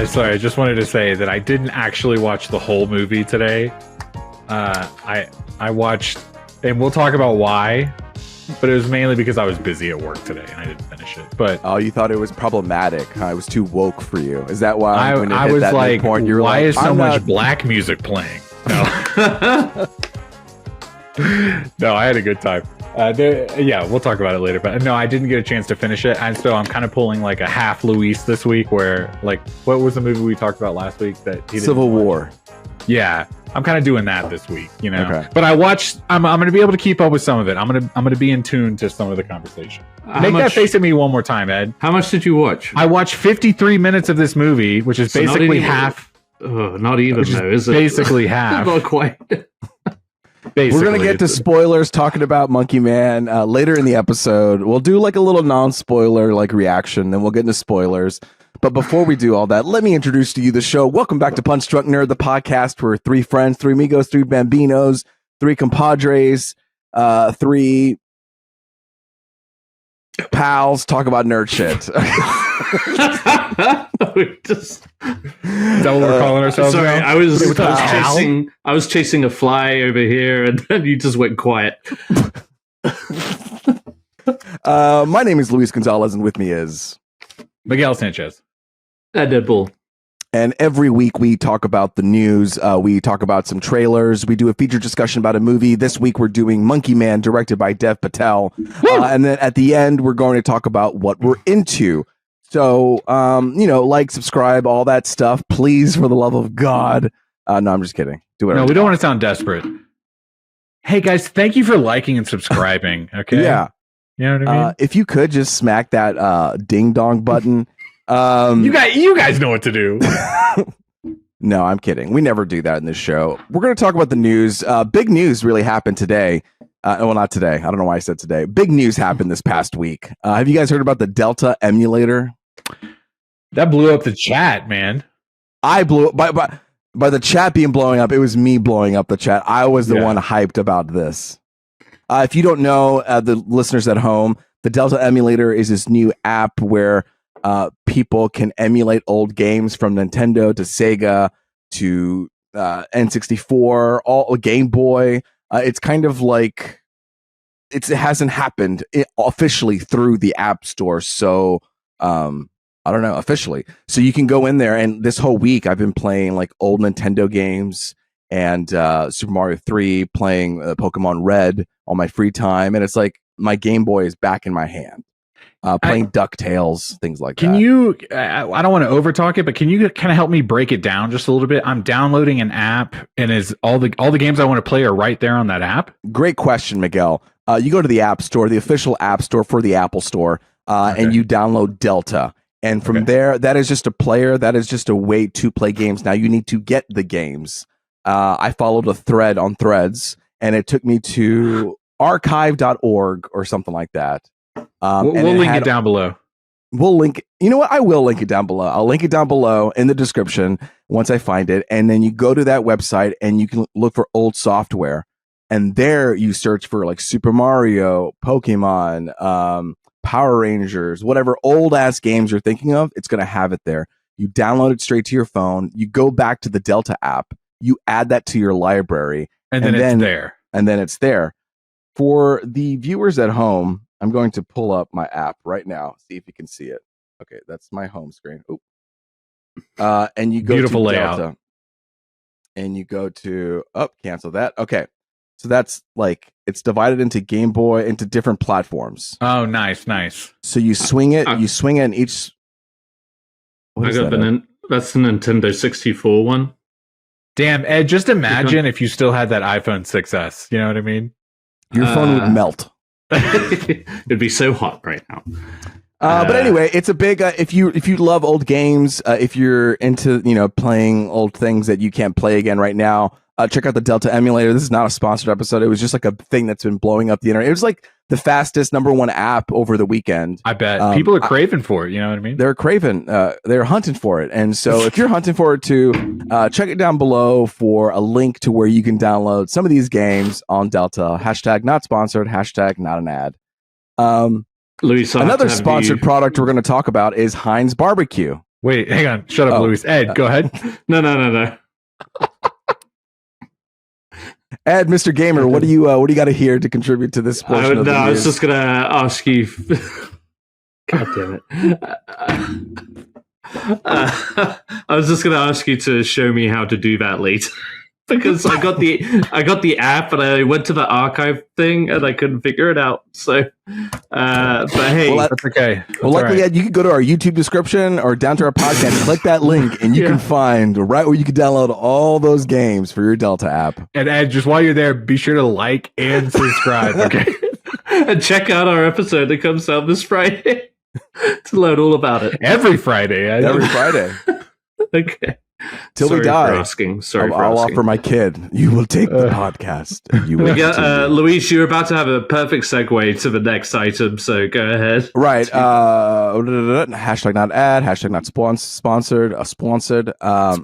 Sorry, I just wanted to say that I didn't actually watch the whole movie today. I watched, and we'll talk about why, but it was mainly because I was busy at work today and I didn't finish it. But oh, you thought it was problematic? Huh? It was too woke for you. Is that why? I was like, why is so much black music playing? No, no, I had a good time. Yeah, we'll talk about it later. But no, I didn't get a chance to finish it, and so I'm kind of pulling like a half Luis this week. Where like, what was the movie we talked about last week that he didn't Civil watch? War? Yeah, I'm kind of doing that this week, you know. Okay. But I watched. I'm going to be able to keep up with some of it. I'm gonna be in tune to some of the conversation. Make that face at me one more time, Ed. How much did you watch? I watched 53 minutes of this movie, which is basically half. Not even though, is it? Basically half. Not quite. We're going to get to spoilers talking about Monkey Man later in the episode. We'll do like a little non-spoiler like reaction, then we'll get into spoilers. But before we do all that, let me introduce to you the show. Welcome back to Punch Drunk Nerd, the podcast where three friends, three amigos, three bambinos, three compadres, three pals talk about nerd shit. Is that what we're calling ourselves? Sorry, now? I was chasing a fly over here, and then you just went quiet. My name is Luis Gonzalez, and with me is Miguel Sanchez. Deadpool. And every week we talk about the news. We talk about some trailers. We do a feature discussion about a movie. This week we're doing Monkey Man, directed by Dev Patel. And then at the end, we're going to talk about what we're into. So, like, subscribe, all that stuff. Please, for the love of God. No, I'm just kidding. Do whatever. No, we don't want to sound desperate. Hey, guys, thank you for liking and subscribing. Okay. Yeah. You know what I mean? If you could just smack that ding dong button. You guys know what to do. No, I'm kidding. We never do that in this show. We're going to talk about the news. Big news really happened today. Well, not today. I don't know why I said today. Big news happened this past week. Have you guys heard about the Delta Emulator? That blew up the chat, man. I blew up by the chat being blowing up. It was me blowing up the chat. I was the one hyped about this. If you don't know, the listeners at home, the Delta Emulator is this new app where people can emulate old games from Nintendo to Sega to N64, all Game Boy. It's kind of like it hasn't happened officially through the App Store. So I don't know, officially. So you can go in there, and this whole week I've been playing like old Nintendo games and Super Mario 3, playing Pokemon Red on my free time, and it's like my Game Boy is back in my hand. Playing DuckTales, things like that. Can you, I don't want to overtalk it, but can you kind of help me break it down just a little bit? I'm downloading an app, and is all the games I want to play are right there on that app? Great question, Miguel. You go to the App Store, the official App Store for the Apple Store, and you download Delta. And from there, that is just a player. That is just a way to play games. Now you need to get the games. I followed a thread on Threads, and it took me to archive.org or something like that. We'll link it down below. We'll link. You know what? I will link it down below. I'll link it down below in the description once I find it. And then you go to that website and you can look for old software. And there you search for like Super Mario, Pokemon, Power Rangers, whatever old ass games you're thinking of. It's going to have it there. You download it straight to your phone. You go back to the Delta app. You add that to your library. And then it's there. And then it's there. For the viewers at home, I'm going to pull up my app right now, see if you can see it. Okay, that's my home screen. Oop. And you go Beautiful to layout. Delta, and you go to cancel that. Okay, so that's like it's divided into Game Boy into different platforms. Oh, nice. So you swing it. You swing it in each. That's the Nintendo 64 one. Damn, Ed, just imagine if you still had that iPhone 6S. You know what I mean? Your phone would melt. It'd be so hot right now. But anyway, it's a big. If you love old games, if you're into playing old things that you can't play again right now, check out the Delta Emulator. This is not a sponsored episode. It was just like a thing that's been blowing up the internet. It was like the fastest #1 app over the weekend. I bet people are craving for it. You know what I mean? They're craving. They're hunting for it. And so if you're hunting for it too, check it down below for a link to where you can download some of these games on Delta. # not sponsored. # not an ad. Luis, another sponsored product we're going to talk about is Heinz Barbie-cue. Wait, hang on. Shut up, Oh. Luis. Ed, go ahead. No. Ed, Mr. Gamer, what do you got to hear to contribute to this portion of the I was news? just gonna ask you. God damn it! I was just gonna ask you to show me how to do that later. Because I got the app and I went to the archive thing and I couldn't figure it out. So, but hey, Well, That's okay. Well, That's luckily, all right. Ed, you can go to our YouTube description or down to our podcast, click that link, and you can find right where you can download all those games for your Delta app. And Ed, just while you're there, be sure to like and subscribe. Okay. and check out our episode that comes out this Friday to learn all about it. Every Friday, Ed. Every Friday. Okay. Till we Sorry die. For asking. Sorry for I'll asking. offer my kid. You will take the podcast. And you will continue. Luis, you're about to have a perfect segue to the next item, so go ahead. Right. Hashtag not ad. Hashtag not sponsored. Sponsored.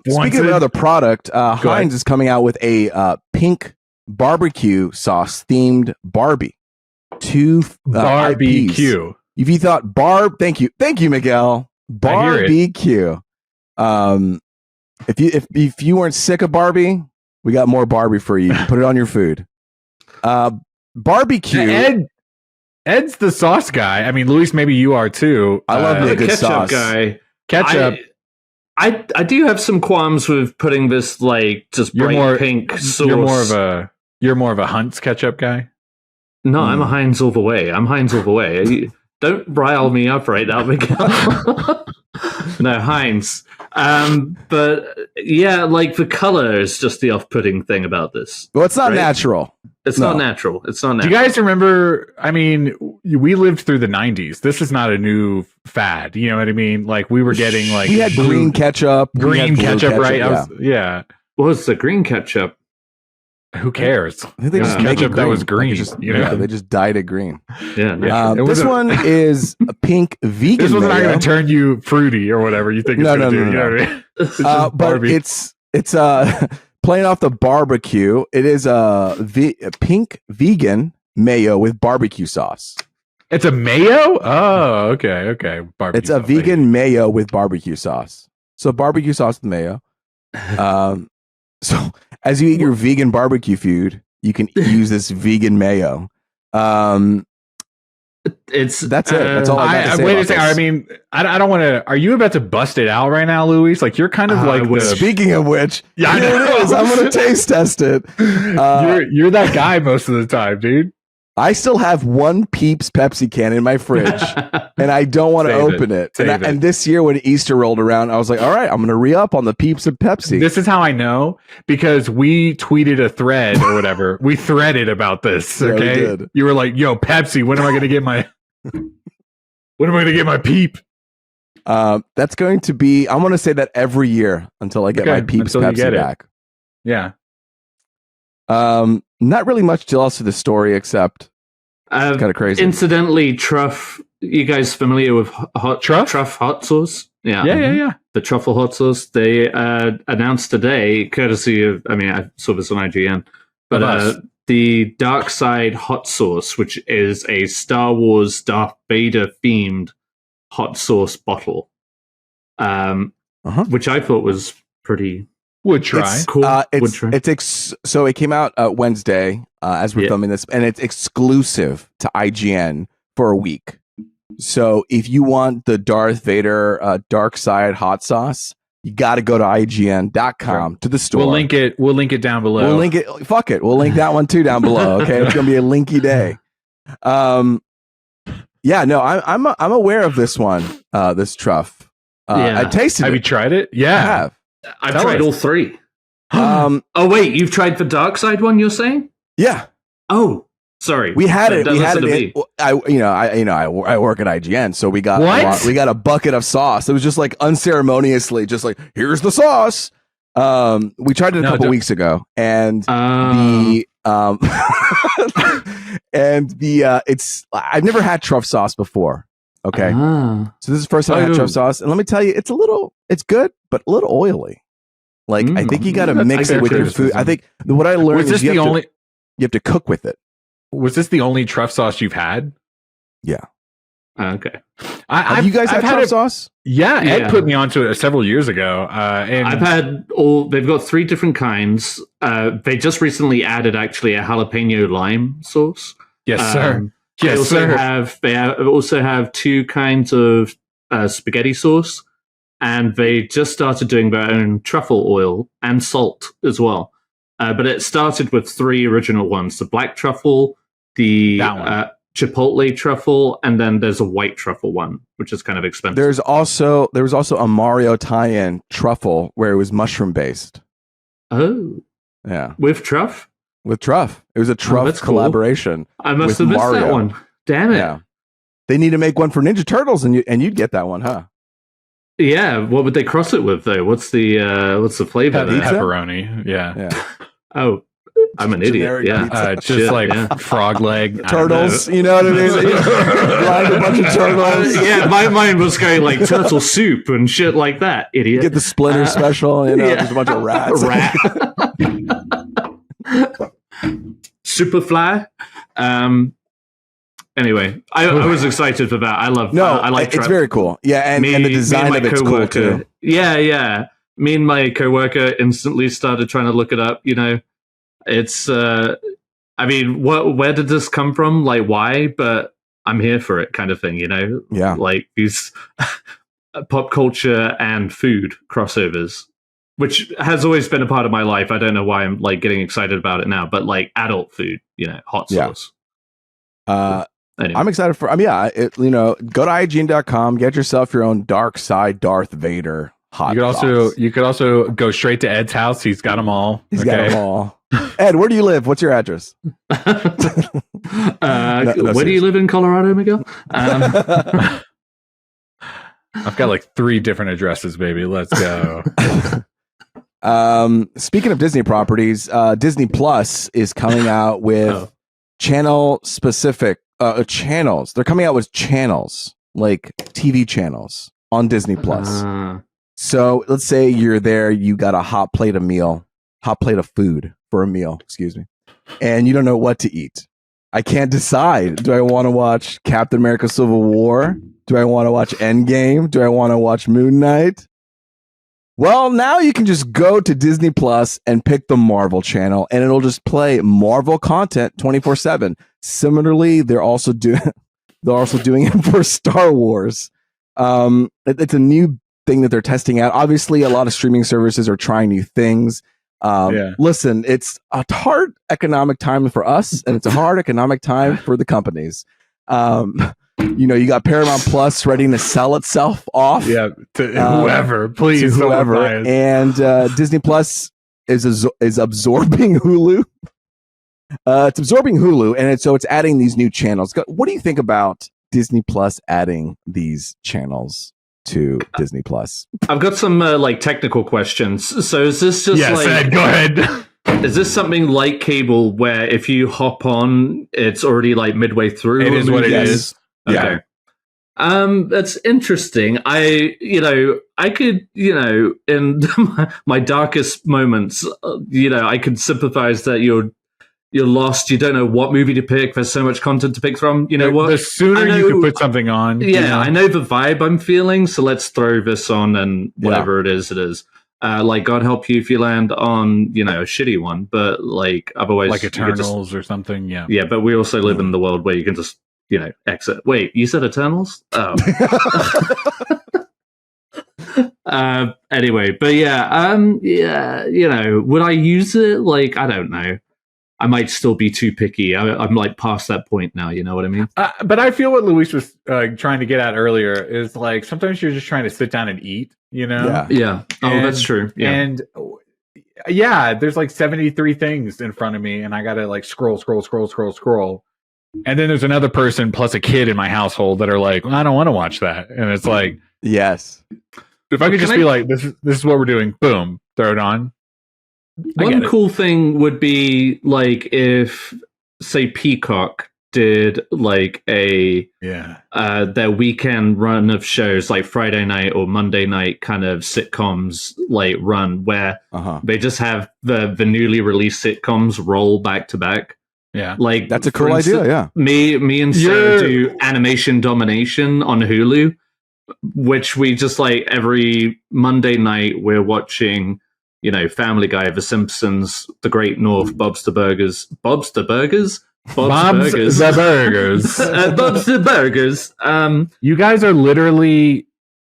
Speaking of another product, Heinz is coming out with a pink barbecue sauce themed Barbie. Two Barbie-cue. If you thought thank you, Miguel. Barbie-cue. If you weren't sick of Barbie, we got more Barbie for you. Put it on your food. Barbie-cue. Ed's the sauce guy. I mean, Luis, maybe you are too. I love The good ketchup sauce. guy. Ketchup. I do have some qualms with putting this like just bright pink sauce. You're more of a Hunt's ketchup guy. No, I'm a Heinz all the way. I'm Heinz all the way. Don't rile me up right now, Miguel. No, Heinz. But yeah, like the color is just the off-putting thing about this. Well, it's not Right? natural. It's not natural. It's not Do natural. you guys remember? I mean, we lived through the 90s. This is not a new fad. You know what I mean? Like we were getting like We had green ketchup. We had green blue ketchup, right? Yeah. Yeah. What was the green ketchup? Who cares? I think they Yeah. just make it Ketchup that was green, Like, just, you know? they just dyed it green. Yeah. No. Yeah. It This wasn't- one is a pink vegan. This was not mayo. going to turn you fruity or whatever you think it's No, going to no, do. no, You know no. what I mean? It's just But Barbie. it's playing off the barbecue. It is a pink vegan mayo with barbecue sauce. It's a mayo? Oh, okay. Barbecue It's a sauce, vegan mayo with barbecue sauce. So barbecue sauce with mayo. So as you eat your vegan barbecue food, you can use this vegan mayo. It's That's it. That's all I got to say wait about a second. this. I mean, I don't want to. Are you about to bust it out right now, Luis? Like you're kind of like the. Speaking of which, Yeah, I here know. it is. I'm going to taste test it. You're that guy most of the time, dude. I still have one Peeps Pepsi can in my fridge, and I don't want to Save it. open it. Save it. And this year, when Easter rolled around, I was like, all right, I'm going to re-up on the Peeps and Pepsi. This is how I know because we tweeted a thread or whatever. We threaded about this. Yeah, we Okay, did. you were like, "Yo, Pepsi, when am I going to get my? When am I going to get my peep?" That's going to be, I'm going to say that every year until I get Okay, my Peeps until you get Pepsi it. back. Yeah, Not really much else to the story except it's kind of crazy. Incidentally, Truff. You guys familiar with Truff hot sauce? yeah. The truffle hot sauce. They announced today, courtesy of. I mean, I saw this on IGN, but Of us. the Dark Side hot sauce, which is a Star Wars Darth Vader themed hot sauce bottle, which I thought was pretty Would try. It's, cool. Would try. So it came out Wednesday as we're filming this, and it's exclusive to IGN for a week. So if you want the Darth Vader Dark Side hot sauce, you got to go to IGN.com to the store. We'll link it. We'll link it down below. We'll link it. Fuck it. We'll link that one too down below. Okay, it's gonna be a linky day. Yeah, no, I'm aware of this one. This Truff. I tasted Have it. you tried it? I Yeah. have. I've tell tried us. all three. Um, Oh wait, you've tried the Dark Side one? You're saying? yeah, Oh, sorry. we had it. Don't We had listen it. to In, me. I work at IGN, so we got What? we got a bucket of sauce. It was just like unceremoniously, just like here's the sauce. We tried it a couple weeks ago, and the it's I've never had Truff sauce before. Okay, so this is the first time I had Truff sauce, and let me tell you, it's good, but a little oily. Like I think you got to That's mix it with your food. I think what I learned Was this is you have to cook with it. Was this the only Truff sauce you've had? Yeah. Okay. Have you guys had truff sauce? Yeah, Ed Yeah. put me onto it several years ago. And I've had they've got 3 different kinds. They just recently added actually a jalapeno lime sauce. yes, sir. They also have 2 kinds of spaghetti sauce, and they just started doing their own truffle oil and salt as well. But it started with 3 original ones: the black truffle, the chipotle truffle, and then there's a white truffle one, which is kind of expensive. There was also a Mario tie-in truffle where it was mushroom based. Oh, yeah, with Truff. With Truff, it was a Truff collaboration. Cool. I must with have missed Mario. that one. Damn it! Yeah, they need to make one for Ninja Turtles, and you'd get that one, huh? Yeah, what would they cross it with though? What's the flavor? there? Pepperoni. Yeah. Oh, I'm an idiot. Yeah, frog leg Turtles. You know what I mean? Grind a bunch of turtles. Yeah, my mind was going like turtle soup and shit like that. Idiot. Get the Splinter special. There's a bunch of rats. Rat. Superfly. Anyway, I was excited for that. I like it's Truff. very cool. Yeah, and the design of it's cool too. Yeah. Me and my coworker instantly started trying to look it up. It's I mean, where did this come from? Like, why? But I'm here for it, kind of thing. Yeah, like these pop culture and food crossovers, which has always been a part of my life. I don't know why I'm like getting excited about it now, but like adult food, hot sauce. Anyway. I'm excited for. Go to IGN.com, get yourself your own dark side Darth Vader hot. You could also go straight to Ed's house. He's got them all. He's got them all. Ed, where do you live? What's your address? Where do you live in Colorado, Miguel? I've got like 3 different addresses, baby. Let's go. Speaking of Disney properties, Disney Plus is coming out with channel specific channels. They're coming out with channels, like TV channels on Disney Plus. So let's say you're there, you got a hot plate of food for a meal, excuse me, and you don't know what to eat. I can't decide. Do I want to watch Captain America Civil War? Do I want to watch Endgame? Do I want to watch Moon Knight? Well, now you can just go to Disney Plus and pick the Marvel channel, and it'll just play Marvel content 24/7. Similarly, they're also doing it for Star Wars. It's a new thing that they're testing out. Obviously, a lot of streaming services are trying new things. Listen, it's a hard economic time for us, and it's a hard economic time for the companies. You got Paramount Plus ready to sell itself off. Yeah, to whoever, please, to whoever. And Disney Plus is absorbing Hulu. It's absorbing Hulu, and so it's adding these new channels. What do you think about Disney Plus adding these channels to Disney Plus? I've got some technical questions. So is this just Ed, go ahead. Is this something like cable where if you hop on, it's already like midway through? It is what it is. Okay. Yeah. That's interesting. I could, in my darkest moments, I could sympathize that you're lost. You don't know what movie to pick. There's so much content to pick from. You know what? The sooner you can put something on. Yeah, I know the vibe I'm feeling, so let's throw this on and whatever it is. God help you if you land on, a shitty one, but like otherwise, like Eternals or something. Yeah. Yeah, but we also live in the world where you can just, exit. Wait, you said Eternals? Oh. Anyway, but would I use it? Like, I don't know. I might still be too picky. I'm like past that point now. You know what I mean? But I feel what Luis was trying to get at earlier is like sometimes you're just trying to sit down and eat. Yeah. Oh, that's true. Yeah. And there's like 73 things in front of me, and I gotta like scroll. And then there's another person plus a kid in my household that are like, well, I don't want to watch that. And it's like, yes. If I could just be like, this is what we're doing. Boom, throw it on. One cool thing would be like if, say, Peacock did like their weekend run of shows, like Friday night or Monday night kind of sitcoms, like run where they just have the newly released sitcoms roll back to back. Yeah. Like That's a for cool idea. instance, Yeah. Me and Sarah do Animation Domination on Hulu, which we just like every Monday night we're watching, Family Guy, The Simpsons, The Great North, Bob's the Burgers. Bob's the Burgers. Bob's the Burgers. Bob's the Burgers. You guys are literally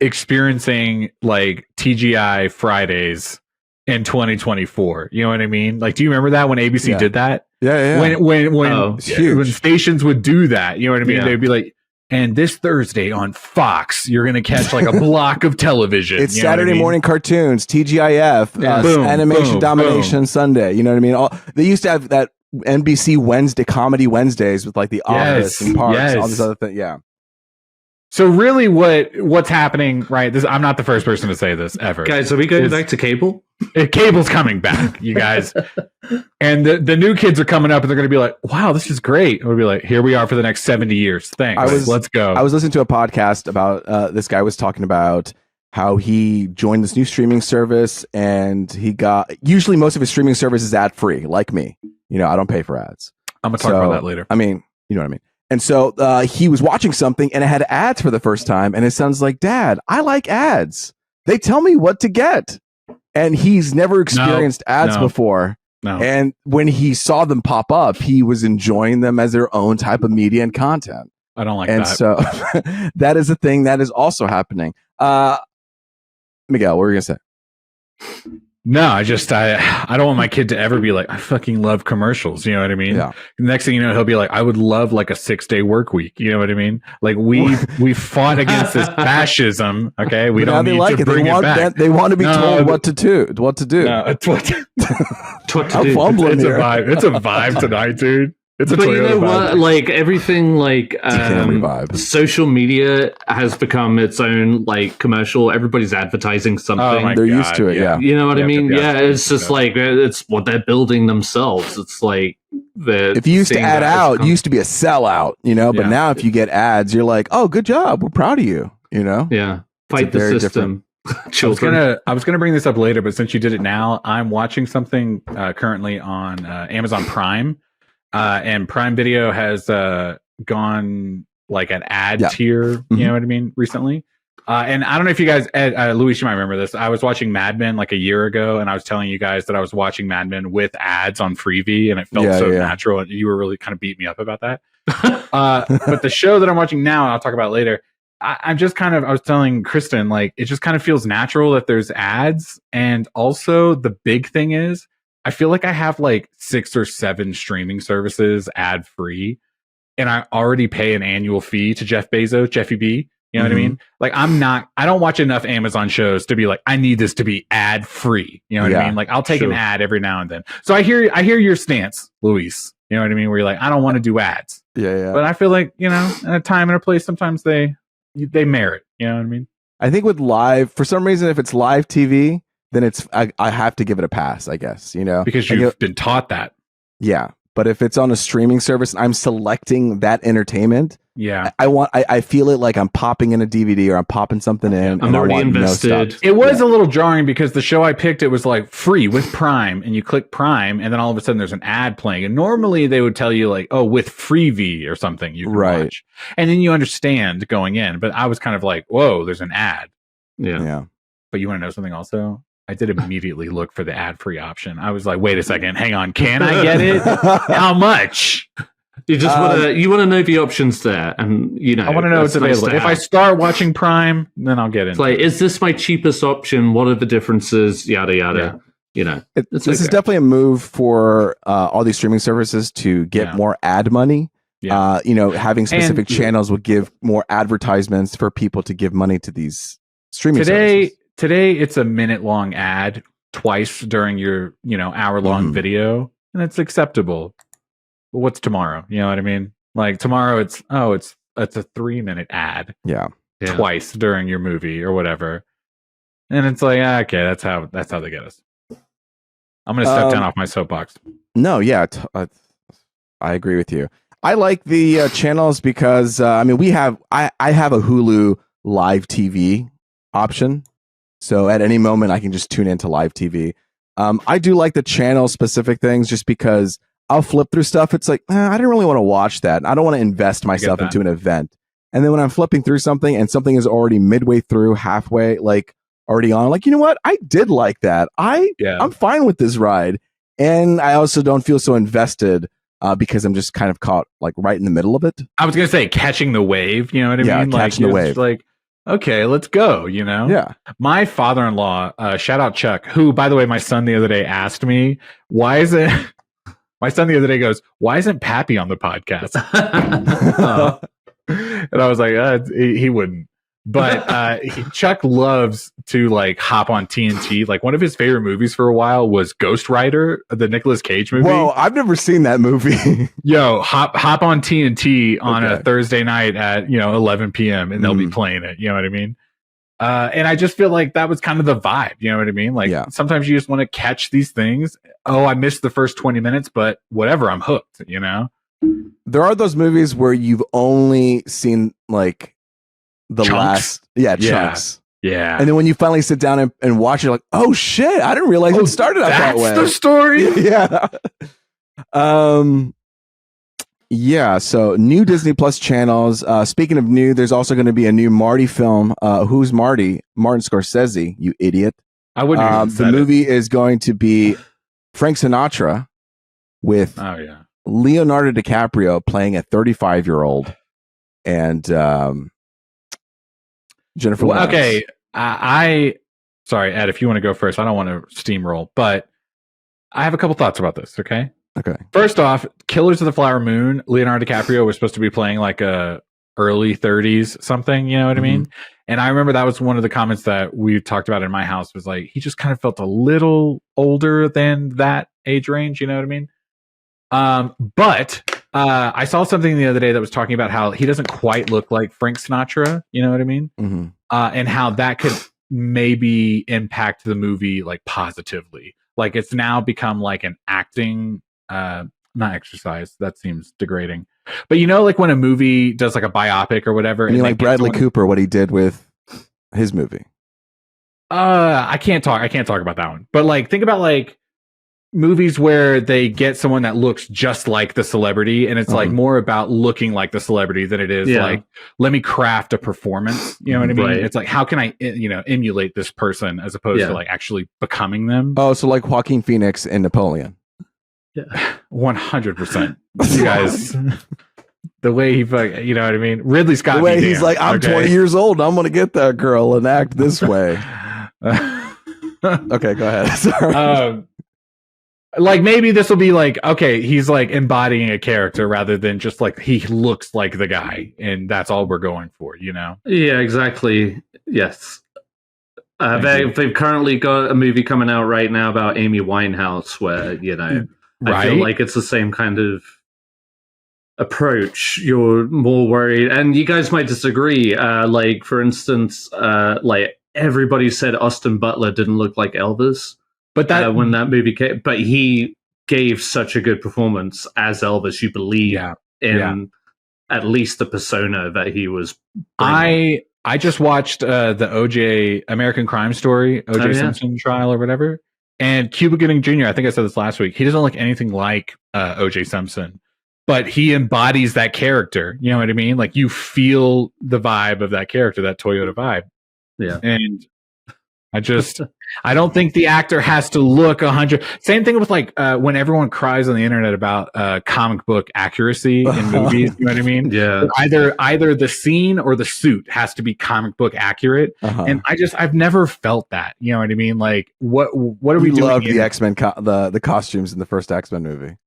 experiencing like TGI Fridays in 2024. You know what I mean? Like, do you remember that when ABC did that? Yeah. When stations would do that, you know what I mean? Yeah. They'd be like, and this Thursday on Fox, you're going to catch like a block of television. It's Saturday morning cartoons, TGIF, Animation Domination Sunday. You know what I mean? They used to have that NBC Wednesday, Comedy Wednesdays with like The Office and Parks, all these other things. Yeah. So really what's happening, right? I'm not the first person to say this ever. Guys, are we going back to cable? Cable's coming back, you guys. And the new kids are coming up and they're going to be like, wow, this is great. And we'll be like, here we are for the next 70 years. Thanks. Let's go. I was listening to a podcast about this guy was talking about how he joined this new streaming service and usually most of his streaming service is ad free, like me. I don't pay for ads. I'm going to talk about that later. I mean, you know what I mean? And so he was watching something and it had ads for the first time. And his son's like, Dad, I like ads. They tell me what to get. And he's never experienced ads before. No. And when he saw them pop up, he was enjoying them as their own type of media and content. I don't like that. And so that is a thing that is also happening. Miguel, what were you going to say? No, I don't want my kid to ever be like, I fucking love commercials. You know what I mean? Yeah. Next thing you know, he'll be like, I would love like a 6-day work week. You know what I mean? Like we fought against this fascism. Okay. We don't need to bring it back. They want to be told what to do. No, it's what to I'm fumbling it's here. a vibe. It's a vibe tonight, dude. It's a but Toyota you know vibe. what? Like everything, like vibe. social media has become its own like commercial. Everybody's advertising something. They're used to it. Yeah. You know what I mean? Yeah. It's just like it's what they're building themselves. It's like if you used to ad out, you used to be a sellout. But now if you get ads, you're like, oh, good job. We're proud of you. Yeah. Fight the system. I was gonna bring this up later, but since you did it now, I'm watching something currently on Amazon Prime. And Prime Video has gone like an ad tier, you know what I mean, recently. And I don't know if you guys, Luis, you might remember this. I was watching Mad Men like a year ago, and I was telling you guys that I was watching Mad Men with ads on Freevee, and it felt natural. And you were really kind of beat me up about that. But the show that I'm watching now, and I'll talk about it later, I was telling Kristen, like, it just kind of feels natural that there's ads. And also the big thing is, I feel like I have like 6 or 7 streaming services ad free, and I already pay an annual fee to Jeffy B. You know what I mean? Like I don't watch enough Amazon shows to be like, I need this to be ad free. You know what I mean? Like I'll take an ad every now and then. So I hear your stance, Luis. You know what I mean? Where you're like, I don't want to do ads. Yeah. But I feel like, in a time and a place, sometimes they merit. You know what I mean? I think with live, for some reason, if it's live TV, then I have to give it a pass, I guess, because you've been taught that. Yeah. But if it's on a streaming service and I'm selecting that entertainment, I feel it like I'm popping in a DVD or I'm popping something in. I'm already invested. It was a little jarring because the show I picked, it was like free with Prime, and you click Prime, and then all of a sudden there's an ad playing. And normally they would tell you like, oh, with Freevee or something you can watch. And then you understand going in. But I was kind of like, whoa, there's an ad. Yeah. But you want to know something also? I did immediately look for the ad-free option. I was like, wait a second, hang on. Can I get it? How much? You just want to know the options there. And, I want to know what's available. If I start watching Prime, then I'll get it. It's like, is this my cheapest option? What are the differences? Yada, yada. Yeah. This is definitely a move for all these streaming services to get more ad money. Yeah. Having specific channels will give more advertisements for people to give money to these streaming services. Today, it's a minute-long ad twice during your, hour-long video, and it's acceptable. But what's tomorrow? You know what I mean? Like tomorrow, it's a 3-minute ad. Yeah. Twice during your movie or whatever, and it's like, okay, that's how they get us. I'm gonna step down off my soapbox. No, yeah, I agree with you. I like the channels because I have a Hulu live TV option. So at any moment, I can just tune into live TV. I do like the channel specific things just because I'll flip through stuff. It's like, I didn't really want to watch that. I don't want to invest myself into an event. And then when I'm flipping through something and something is already midway through, halfway, like already on, like, you know what? I did like that. I'm fine with this ride. And I also don't feel so invested because I'm just kind of caught like right in the middle of it. I was going to say catching the wave. You know what I mean? Catching the wave. Like, okay, let's go, you know? Yeah. My father-in-law, shout out Chuck, who, by the way, my son the other day asked me, why isn't... My son the other day goes, why isn't Pappy on the podcast? And I was like, he wouldn't. But Chuck loves to like hop on TNT. Like one of his favorite movies for a while was Ghost Rider, the Nicolas Cage movie. Whoa, I've never seen that movie. Yo, hop on TNT on a Thursday night at 11 p.m. and they'll be playing it. You know what I mean? And I just feel like that was kind of the vibe. You know what I mean? Like sometimes you just want to catch these things. Oh, I missed the first 20 minutes, but whatever, I'm hooked, you know? There are those movies where you've only seen like the chunks. Chunks. Yeah. And then when you finally sit down and watch it, you're like, oh shit, I didn't realize it started out that way. That's the story? Yeah. So new Disney Plus channels. Speaking of new, there's also going to be a new Marty film. Who's Marty? Martin Scorsese, you idiot. I wouldn't the movie is going to be Frank Sinatra with Leonardo DiCaprio playing a 35-year-old and Jennifer Lawrence. Okay. Sorry, Ed, if you want to go first, I don't want to steamroll, but I have a couple thoughts about this, okay? Okay. First off, Killers of the Flower Moon, Leonardo DiCaprio was supposed to be playing like a early 30s something, you know what I mean? And I remember that was one of the comments that we talked about in my house was like, he just kind of felt a little older than that age range, you know what I mean? But I saw something the other day that was talking about how he doesn't quite look like Frank Sinatra, you know what I mean? And how that could maybe impact the movie like positively. Like it's now become like an acting not exercise, that seems degrading, but like when a movie does like a biopic or whatever, and like Bradley Cooper, what he did with his movie. I can't talk about that one, but like think about like movies where they get someone that looks just like the celebrity, and it's like more about looking like the celebrity than it is like, let me craft a performance, you know what I mean? It's like, how can I emulate this person as opposed to like actually becoming them. So like Joaquin Phoenix and Napoleon. 100%. You guys, the way he, you know what I mean? Ridley Scott. The way he's like, I'm 20 years old. I'm going to get that girl and act this way. Okay, go ahead. Sorry. Like maybe this will be like, okay, he's like embodying a character rather than just like he looks like the guy, and that's all we're going for, you know? Yeah, exactly. Yes. They've currently got a movie coming out right now about Amy Winehouse where, I feel like it's the same kind of approach. You're more worried, and you guys might disagree. Like, for instance, like everybody said Austin Butler didn't look like Elvis, but that when that movie came, but he gave such a good performance as Elvis. You believe in at least the persona that he was bringing. I just watched the OJ American Crime Story, Simpson trial or whatever. And Cuba Gooding Jr., I think I said this last week, he doesn't look anything like OJ Simpson, but he embodies that character. You know what I mean? Like you feel the vibe of that character, that Toyota vibe. Yeah. And I don't think the actor has to look 100. Same thing with like when everyone cries on the internet about comic book accuracy in movies. You know what I mean? Yeah. Either the scene or the suit has to be comic book accurate, and I've never felt that. You know what I mean? Like what are we doing? Love the X-Men the costumes in the first X-Men movie.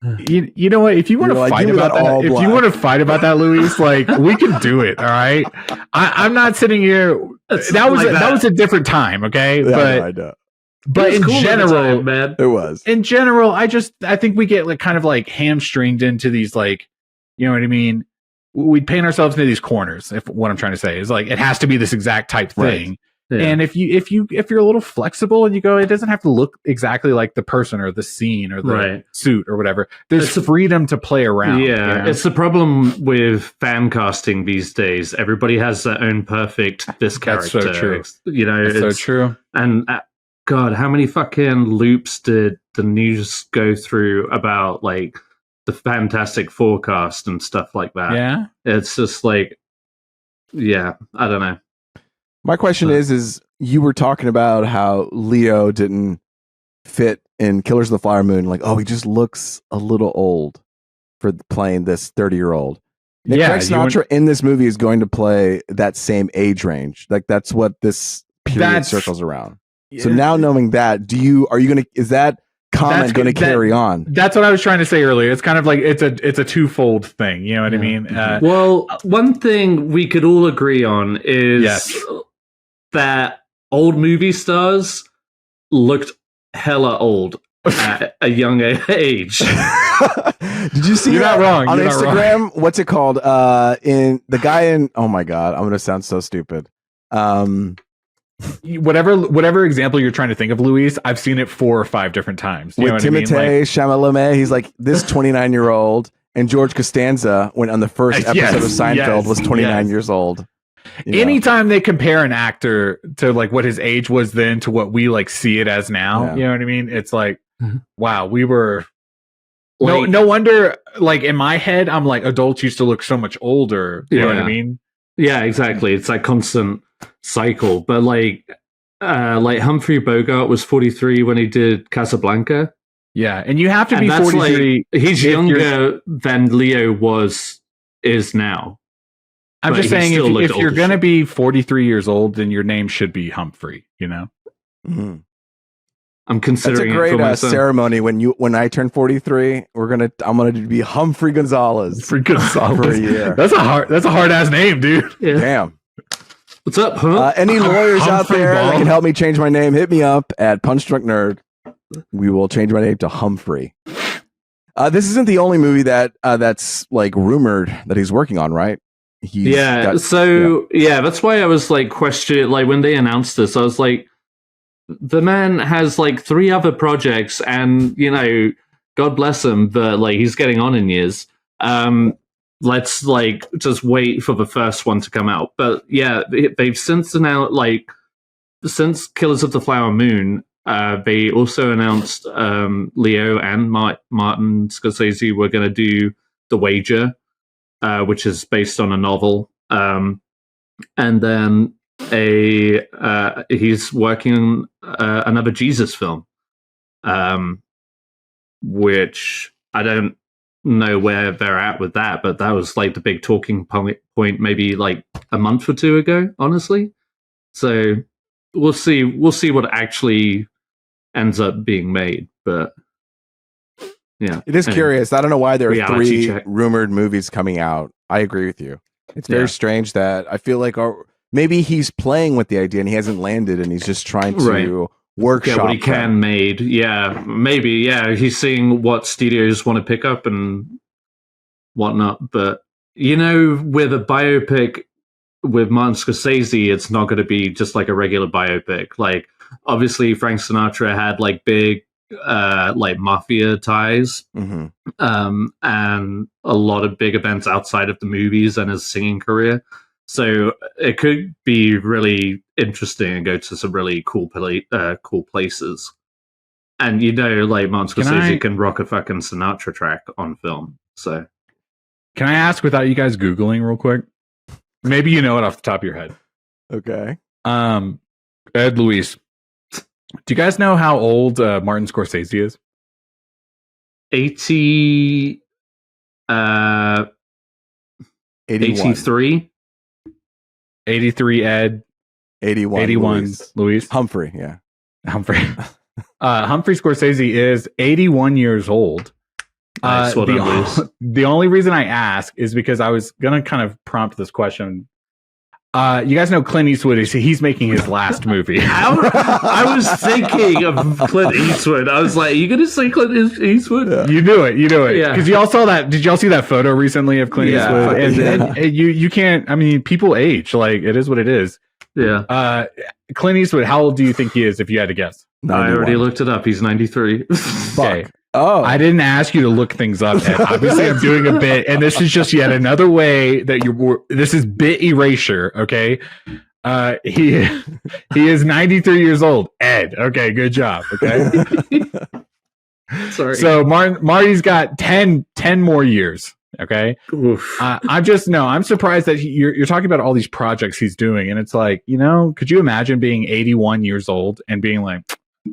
You know what? If you want to fight about that, if you want to fight about that, Luis, like we can do it. All right. I'm not sitting here. That was a different time. Okay, but in cool general, time, man. It was. In general, I think we get like kind of like hamstringed into these like, you know what I mean? We paint ourselves into these corners. If what I'm trying to say is like it has to be this exact type thing. Right. Yeah. And if you're a little flexible and you go, it doesn't have to look exactly like the person or the scene or the suit or whatever. There's freedom to play around. Yeah, you know? It's the problem with fan casting these days. Everybody has their own perfect this character. That's so true. You know, it's so true. And God, how many fucking loops did the news go through about like the Fantastic Forecast and stuff like that. Yeah. It's just like, yeah, I don't know. My question is you were talking about how Leo didn't fit in Killers of the Flower Moon. Like, oh, he just looks a little old for playing this 30-year-old. Craig Sinatra in this movie is going to play that same age range. Like, that's what this period circles around. Yeah. So now knowing that, is that comment going to carry on? That's what I was trying to say earlier. It's kind of like it's a twofold thing. You know what I mean? Well, one thing we could all agree on is that old movie stars looked hella old at a young age. Did you see You're that not wrong. on You're Instagram? Not wrong. What's it called? Oh my god, I'm gonna sound so stupid. Whatever example you're trying to think of, Luis, I've seen it 4 or 5 different times. You with know what I mean? Timothée Chalamet, he's like this 29-year-old, and George Costanza, when on the first episode of Seinfeld, was 29 years old. Anytime they compare an actor to like what his age was then to what we like see it as now, you know what I mean? It's like, wow, we were. No wonder. Like in my head, I'm like, adults used to look so much older. You know what I mean? Yeah, exactly. It's that constant cycle. But like Humphrey Bogart was 43 when he did Casablanca. Yeah, and you have to be 43. Like, he's younger than Leo is now. I'm just saying, if you're going to be 43 years old, then your name should be Humphrey, you know? Mm-hmm. I'm considering that's a great ceremony. When I turn 43, I'm gonna be Humphrey Gonzalez. For a year. That's a hard ass name, dude. Yeah. Damn. What's up, huh? Any lawyers out there that can help me change my name, hit me up at Punch Drunk Nerd. We will change my name to Humphrey. This isn't the only movie that's like rumored that he's working on, right? That's why I was like questioning, like when they announced this, I was like, the man has like 3 other projects, and God bless him, but like he's getting on in years. Let's like just wait for the first one to come out. But yeah, they've since announced, like, since Killers of the Flower Moon, they also announced Leo and Martin Scorsese were going to do The Wager, which is based on a novel, and then he's working on another Jesus film, which I don't know where they're at with that, but that was like the big talking point maybe like a month or 2 ago, honestly. So we'll see what actually ends up being made, but yeah, it is curious. I don't know why there are 3 rumored movies coming out. I agree with you. It's very strange that I feel like maybe he's playing with the idea and he hasn't landed, and he's just trying to workshop what he can made. Yeah, maybe. Yeah, he's seeing what studios want to pick up and whatnot. But with a biopic with Martin Scorsese, it's not going to be just like a regular biopic. Like, obviously, Frank Sinatra had like big like mafia ties, and a lot of big events outside of the movies and his singing career. So it could be really interesting and go to some really cool places. And like Martin Scorsese can rock a fucking Sinatra track on film. So can I ask, without you guys Googling real quick? Maybe you know it off the top of your head. Okay. Ed, Luis, do you guys know how old Martin Scorsese is? 83. 83, Ed. 81 Luis. Humphrey, yeah. Humphrey Scorsese is 81 years old. The only reason I ask is because I was going to kind of prompt this question. You guys know Clint Eastwood he's making his last movie. I was thinking of Clint Eastwood. I was like, are you going to say Clint Eastwood? Yeah. You knew it. Yeah. Because y'all saw that. Did y'all see that photo recently of Clint Eastwood? And you can't, I mean, people age. Like, it is what it is. Yeah. Clint Eastwood, how old do you think he is, if you had to guess? 91. I already looked it up. He's 93. Okay. Oh, I didn't ask you to look things up. Obviously, I'm doing a bit, and this is just yet another way that this is bit erasure. Okay, he is 93 years old. Ed, okay, good job. Okay, Sorry. So Marty's got 10 more years. Okay. I'm surprised that you're talking about all these projects he's doing. And it's like, could you imagine being 81 years old and being like,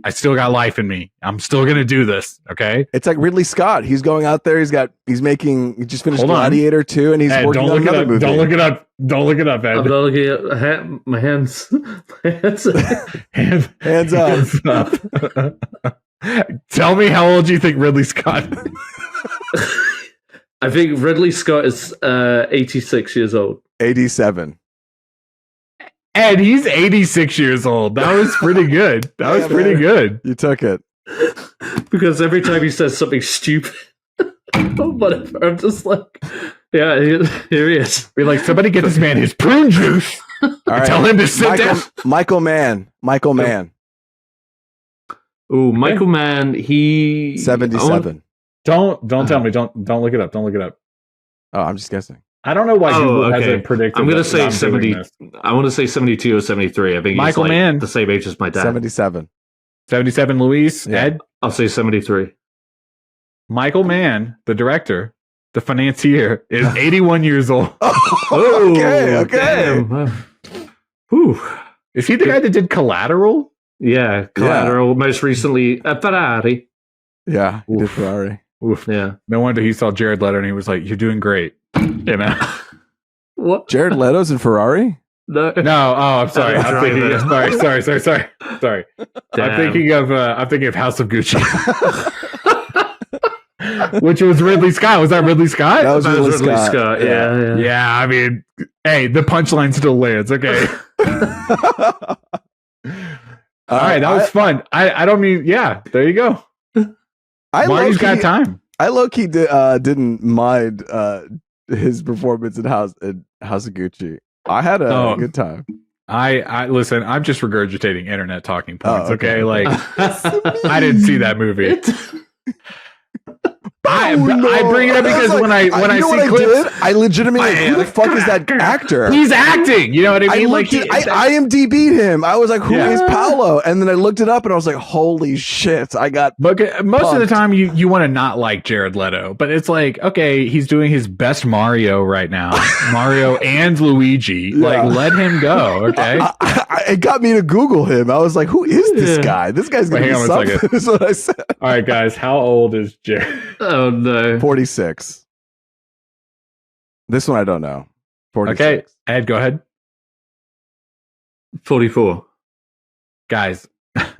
I still got life in me. I'm still going to do this. Okay. It's like Ridley Scott. He's going out there. He just finished Gladiator 2 and he's working on another movie. Don't look it up. Don't look it up, Ed. I'm not looking at my hands. Hands up. Tell me how old you think Ridley Scott is. I think Ridley Scott is 86 years old. 87. Ed, he's 86 years old. That was pretty good. That was pretty good. You took it. Because every time he says something stupid, whatever, I'm just like, yeah, here he is. We're like, somebody get this man his prune juice. All right. Tell him to sit down. Michael Mann. Oh, Michael Mann, he 77. Don't tell me. Don't look it up. Don't look it up. Oh, I'm just guessing. I don't know why Google hasn't predicted. I'm going to say 70. I want to say 72 or 73. I think Michael Mann, the same age as my dad. 77. 77, Luis. Yeah. Ed? I'll say 73. Michael Mann, the director, the financier, is 81 years old. Okay. Whew. Is he the guy that did Collateral? Yeah, Collateral. Yeah. Most recently, Ferrari. Yeah, he did Ferrari. Oof. Yeah. No wonder he saw Jared Leto and he was like, "You're doing great." What? Jared Leto's in Ferrari? No. Oh, I'm sorry. I'm thinking, sorry. I'm thinking of House of Gucci. Which was Ridley Scott. Was that Ridley Scott? That was Ridley Scott. Yeah. Yeah, I mean, hey, the punchline still lands. Okay. All right, that was fun. I don't mean, there you go. Marty's got time. I low-key didn't mind his performance in House of Gucci. I had a good time. I listen, I'm just regurgitating internet talking points, okay? Like, I didn't see that movie. I bring it up because when I see clips, I legitimately, who the fuck is that actor? He's acting. You know what I mean? I IMDb'd him. I was like, who is Paolo? And then I looked it up and I was like, holy shit! I got. But most of the time, you want to not like Jared Leto, but it's like, okay, he's doing his best Mario right now, Mario and Luigi. Yeah. Like, let him go. Okay. It got me to Google him. I was like, who is this guy? This guy's gonna be something. That's what I said. All right, guys, how old is Jared? Oh no, 46. This one I don't know. 46. Okay, Ed, go ahead. 44. Guys,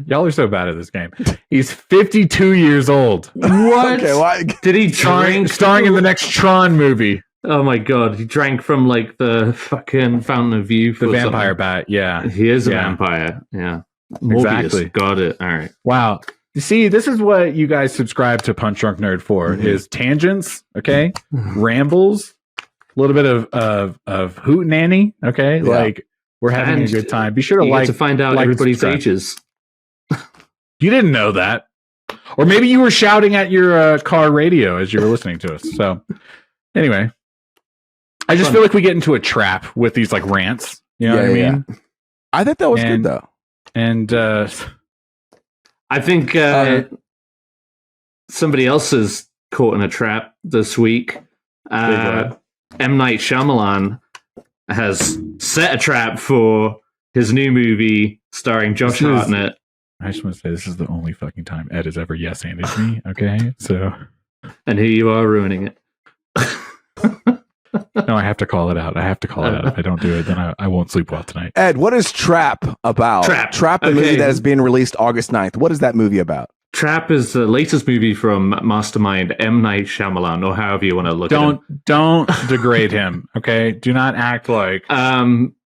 y'all are so bad at this game. He's 52 years old. What? Okay, why did he drink? Starring in the next Tron movie. Oh my god, he drank from like the fucking Fountain of Youth. The vampire bat, yeah. He is a vampire, yeah. Morbius. Exactly. Got it. All right. Wow. You see, this is what you guys subscribe to Punch Drunk Nerd for, is tangents, okay? Rambles, a little bit of hoot nanny, okay? Yeah. Like, we're having a good time. Be sure to to find out everybody's ages. You didn't know that. Or maybe you were shouting at your car radio as you were listening to us. So, anyway. I just feel like we get into a trap with these, like, rants. You know what I mean? Yeah. I think that was good, though. And, I think somebody else is caught in a trap this week. M. Night Shyamalan has set a trap for his new movie starring Josh Hartnett. I just want to say this is the only fucking time Ed has ever yes-handed me. Okay, so and here you are ruining it. No, I have to call it out. If I don't do it, then I won't sleep well tonight. Ed, what is Trap about? Trap, the movie that is being released August 9th. What is that movie about? Trap is the latest movie from Mastermind M. Night Shyamalan, or however you want to look at it. Don't degrade him, okay? Do not act like...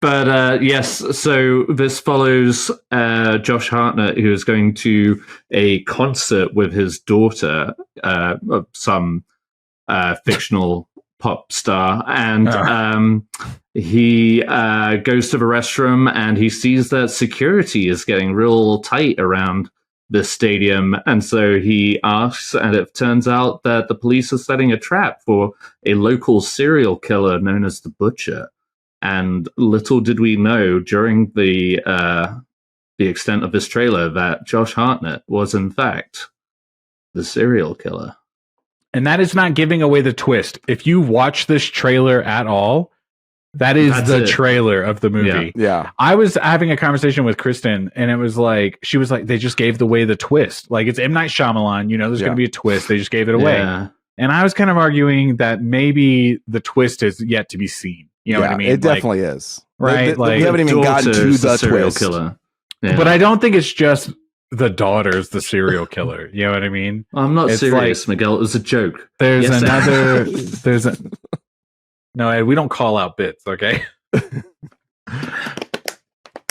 But yes, so this follows Josh Hartnett, who is going to a concert with his daughter, some fictional pop star, and he goes to the restroom and he sees that security is getting real tight around the stadium, and so he asks, and it turns out that the police are setting a trap for a local serial killer known as the Butcher. And little did we know during the extent of this trailer that Josh Hartnett was in fact The serial killer. And that is not giving away the twist. If you watch this trailer at all, that is the trailer of the movie. Yeah. I was having a conversation with Kristen, and it was like, she was like, they just gave away the twist. Like, it's M. Night Shyamalan, there's going to be a twist. They just gave it away. Yeah. And I was kind of arguing that maybe the twist is yet to be seen. You know what I mean? It definitely is. Right? We haven't even gotten to the serial twist. Killer. Yeah. But I don't think it's just the daughter's the serial killer. You know what I mean? I'm not serious, Miguel. It was a joke. There's no, Ed, we don't call out bits, okay?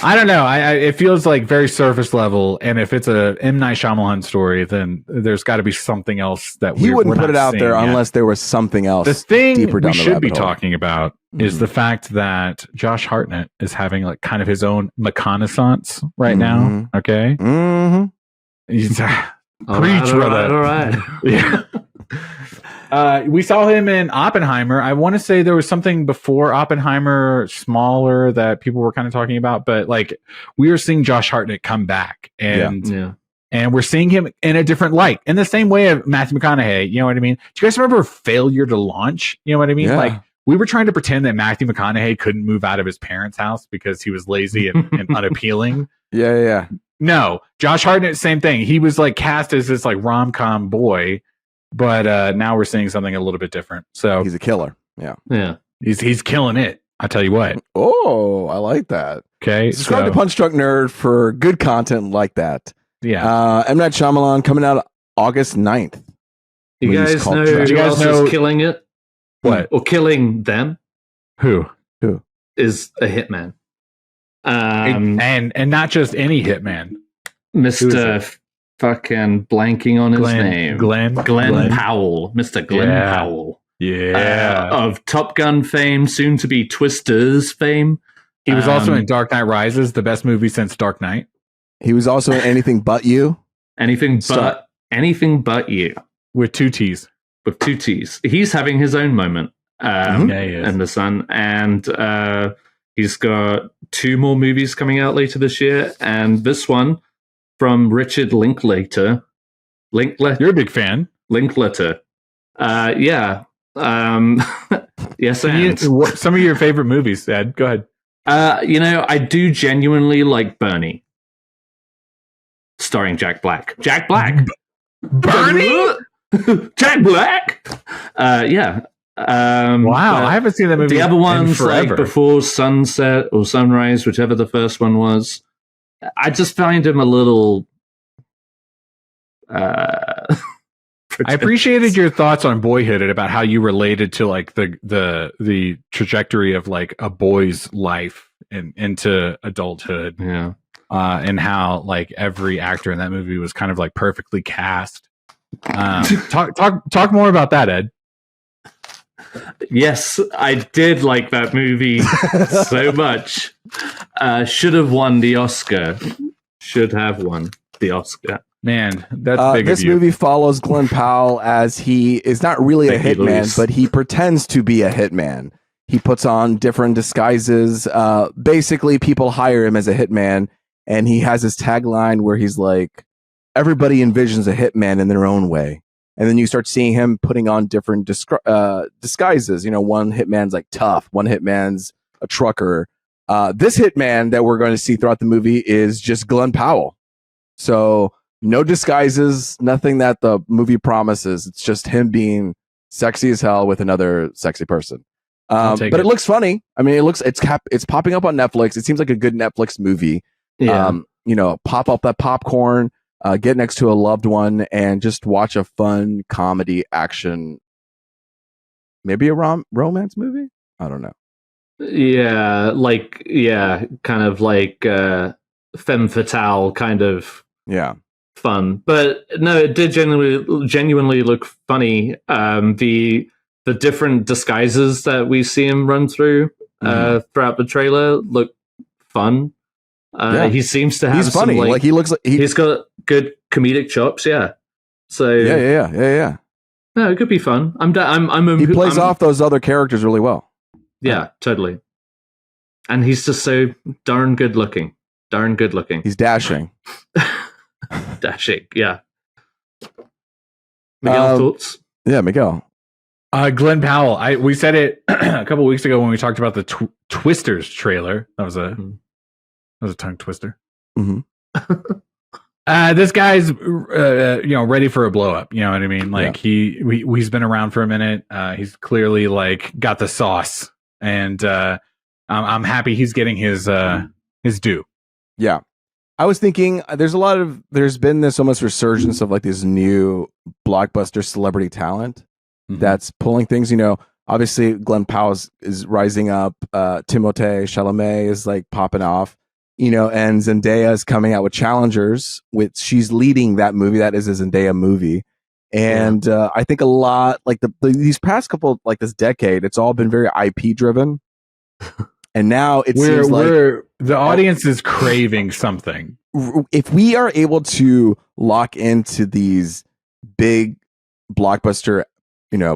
I don't know. It feels like very surface level, and if it's a M. Night Shyamalan story, then there's got to be something else that he wouldn't put it out there yet. Unless there was something else. The thing deeper down we the should be rabbit hole. talking about is the fact that Josh Hartnett is having like kind of his own reconnaissance right now. Okay, he's All right. Yeah. We saw him in Oppenheimer. I want to say there was something before Oppenheimer, smaller, that people were kind of talking about, but like we are seeing Josh Hartnett come back, and we're seeing him in a different light, in the same way of Matthew McConaughey. You know what I mean? Do you guys remember Failure to Launch? You know what I mean? Yeah. Like we were trying to pretend that Matthew McConaughey couldn't move out of his parents' house because he was lazy and unappealing. Yeah. No, Josh Hartnett, same thing. He was like cast as this like rom-com boy. But now we're seeing something a little bit different. So he's a killer. Yeah. He's killing it. I tell you what. Oh, I like that. Okay. Subscribe to Punch Drunk Nerd for good content like that. Yeah. M. Night Shyamalan coming out August 9th. You guys know who else is killing it? What? Or killing them? Who? Is a hitman. And not just any hitman. Mr. Fucking blanking on his name. Glen Powell. Mr. Glen Powell. Yeah. Of Top Gun fame, soon to be Twisters fame. He was also in Dark Knight Rises, the best movie since Dark Knight. He was also in Anything But You. Anything but you. With two T's. With two T's. He's having his own moment. Yeah, he is. In the sun. And he's got 2 more movies coming out later this year. And this one from Richard Linklater. You're a big fan. Linklater. Yeah. Yes, and some of your favorite movies, Ed. Go ahead. I do genuinely like Bernie. Starring Jack Black. Jack Black. Bernie? Jack Black? Yeah. Wow, I haven't seen that movie. The other ones, forever. like Before Sunset or Sunrise, whichever the first one was, I just find him a little. I appreciated your thoughts on Boyhood and about how you related to like the trajectory of like a boy's life and into adulthood. Yeah. And how like every actor in that movie was kind of like perfectly cast. Talk more about that, Ed. Yes, I did like that movie so much. Should have won the Oscar. Should have won the Oscar. Man, that's big this of you. movie follows Glen Powell as he is not really a hitman, but he pretends to be a hitman. He puts on different disguises. Basically, people hire him as a hitman, and he has his tagline where he's like, everybody envisions a hitman in their own way. And then you start seeing him putting on different disguises. You know, one hitman's like tough. One hitman's a trucker. This hitman that we're going to see throughout the movie is just Glen Powell. So no disguises, nothing that the movie promises. It's just him being sexy as hell with another sexy person. But it looks funny. I mean, it's popping up on Netflix. It seems like a good Netflix movie. Yeah. Pop up that popcorn. Get next to a loved one and just watch a fun comedy action, maybe a romance movie. I don't know. Yeah, kind of like femme fatale kind of fun. But no, it did genuinely look funny. The different disguises that we see him run through throughout the trailer look fun. He seems to have he's funny. some, like he looks like he's got good comedic chops. Yeah. So yeah. No, it could be fun. He plays off those other characters really well. Yeah, totally. And he's just so darn good looking. He's dashing. Dashing, yeah. Miguel, thoughts? Yeah, Miguel. Glen Powell. We said it a couple weeks ago when we talked about the Twisters trailer. That was a tongue twister. Mm-hmm. This guy's ready for a blow up. You know what I mean? Like he's been around for a minute. He's clearly like got the sauce, and I'm happy he's getting his due. Yeah. I was thinking there's been this almost resurgence of like this new blockbuster celebrity talent that's pulling things, obviously Glen Powell is rising up. Timothée Chalamet is like popping off, and Zendaya is coming out with Challengers, which she's leading that movie. That is a Zendaya movie. And I think a lot like these past couple, like this decade, it's all been very IP driven. And now it seems like the audience is craving something. If we are able to lock into these big blockbuster,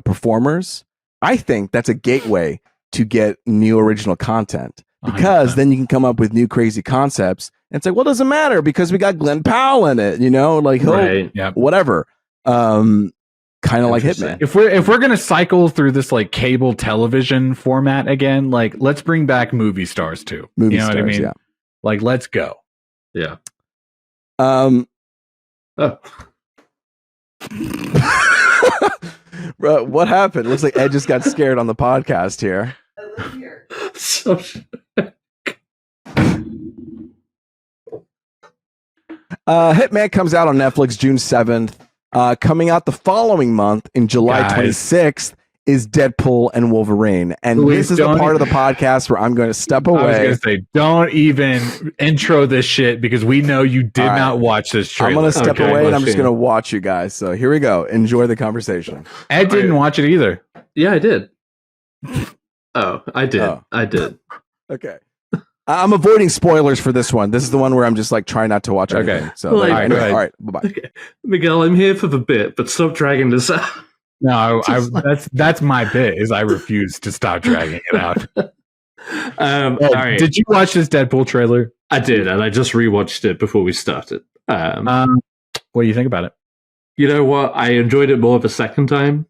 performers, I think that's a gateway to get new original content, because 100%. Then you can come up with new crazy concepts. And it's like, well, it doesn't matter because we got Glen Powell in it, like whatever. Kind of like Hitman. If we're gonna cycle through this like cable television format again, like let's bring back movie stars too. Movie stars, what I mean? Yeah. Like let's go. Yeah. Bro, what happened? Looks like Ed just got scared on the podcast here. I live here. Hitman comes out on Netflix June 7th. Coming out the following month in July 26th is Deadpool and Wolverine. And this is the part of the podcast where I'm going to step away. I was going to say, don't even intro this shit because we know you did not watch this trailer. I'm going to step away and I'm just going to watch you guys. So here we go. Enjoy the conversation. Ed didn't watch it either. Yeah, I did. I did. Oh. I did. Okay. I'm avoiding spoilers for this one. This is the one where I'm just like trying not to watch anything. Okay. So all right, bye-bye. Okay. Miguel, I'm here for the bit, but stop dragging this out. No, that's my bit. Is I refuse to stop dragging it out. All right. Did you watch this Deadpool trailer? I did, and I just rewatched it before we started. What do you think about it? You know what? I enjoyed it more the second time.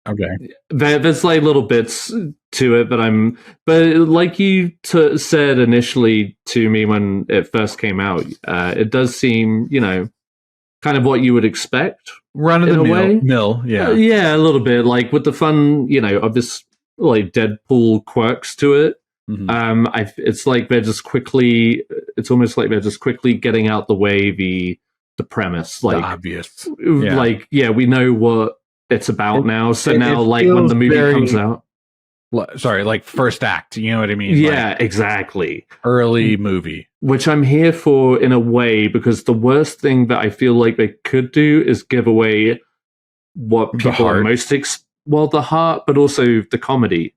Okay. There's like little bits to it, but like you said initially to me when it first came out, it does seem, kind of what you would expect. Run of the mill, yeah. Yeah, a little bit, like with the fun, of this like Deadpool quirks to it. Mm-hmm. It's like it's almost like they're just quickly getting out the way the premise, like the obvious. We know what it's about now. So now, like when the movie comes out, like first act, you know what I mean? Yeah, like, exactly. Early movie, which I'm here for in a way, because the worst thing that I feel like they could do is give away what people are most the heart, but also the comedy.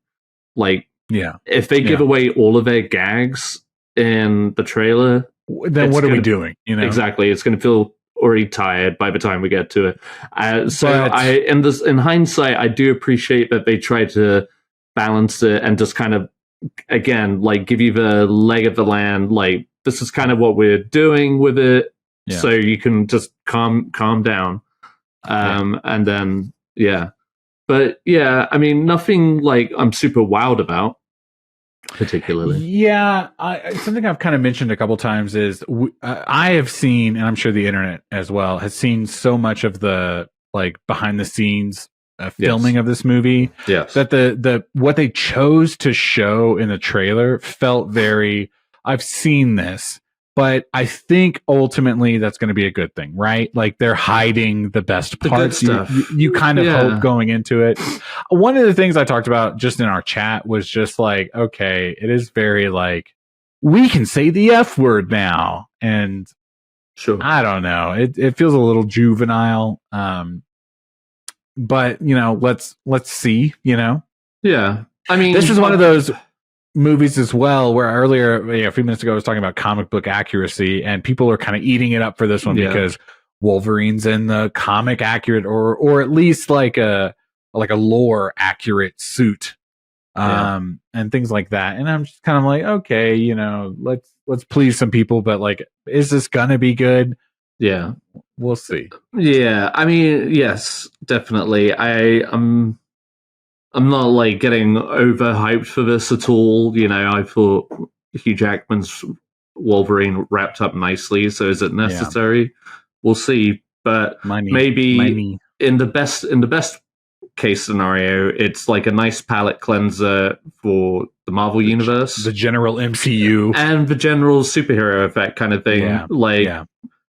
Like, if they give away all of their gags in the trailer, then what are we doing? Exactly. It's going to feel already tired by the time we get to it. In hindsight, I do appreciate that they tried to balance it and just kind of, again, like give you the leg of the land. Like, this is kind of what we're doing with it, so you can just calm down. And then but I mean, nothing like I'm super wowed about particularly. Yeah, something I've kind of mentioned a couple times is I have seen, and I'm sure the internet as well has seen, so much of the like behind the scenes filming of this movie. Yes, that the what they chose to show in the trailer felt very. I've seen this, but I think ultimately that's going to be a good thing, right? Like they're hiding the best parts. You kind of hope going into it. One of the things I talked about just in our chat was just like, okay, it is very like, we can say the F word now. And sure, I don't know. It feels a little juvenile. But let's see, Yeah. I mean, this is one of those movies as well, where earlier, a few minutes ago, I was talking about comic book accuracy, and people are kind of eating it up for this one because Wolverine's in the comic accurate, or at least like a lore accurate suit, and things like that. And I'm just kind of like, okay, let's please some people, but like, is this gonna be good? Yeah. We'll see. Yeah, I mean, yes, definitely. I'm not like getting overhyped for this at all. You know, I thought Hugh Jackman's Wolverine wrapped up nicely. So is it necessary? We'll see. But maybe in the best case scenario, it's like a nice palate cleanser for the Marvel universe, the general MCU, and the general superhero effect kind of thing.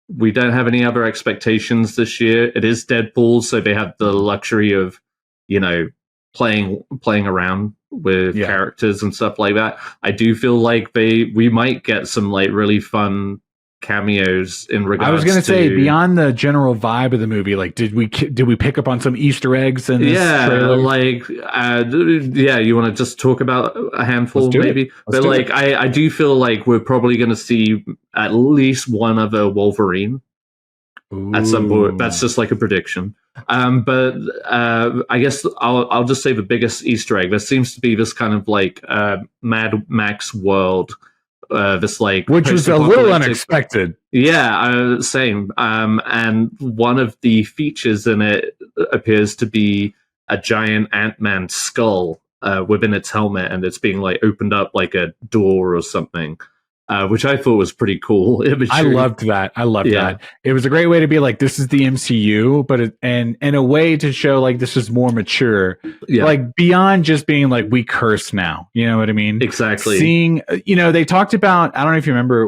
We don't have any other expectations this year. It is Deadpool, so they have the luxury of, you know, playing around with characters and stuff like that. I do feel like we might get some like really fun cameos in regards. I was going to say, beyond the general vibe of the movie, like did we pick up on some Easter eggs in this trailer? Like you want to just talk about a handful maybe? But like I do feel like we're probably going to see at least one other Wolverine at some point. That's just like a prediction. But I guess I'll just say the biggest Easter egg. There seems to be this kind of like Mad Max world. This like, which was a little unexpected. Yeah, same. And one of the features in it appears to be a giant Ant-Man skull within its helmet, and it's being like opened up like a door or something. Which I thought was pretty cool imagery. I loved that. That. It was a great way to be like, this is the MCU, but and a way to show like this is more mature, like beyond just being like, we curse now. You know what I mean? Exactly. Seeing, you know, they talked about, I don't know if you remember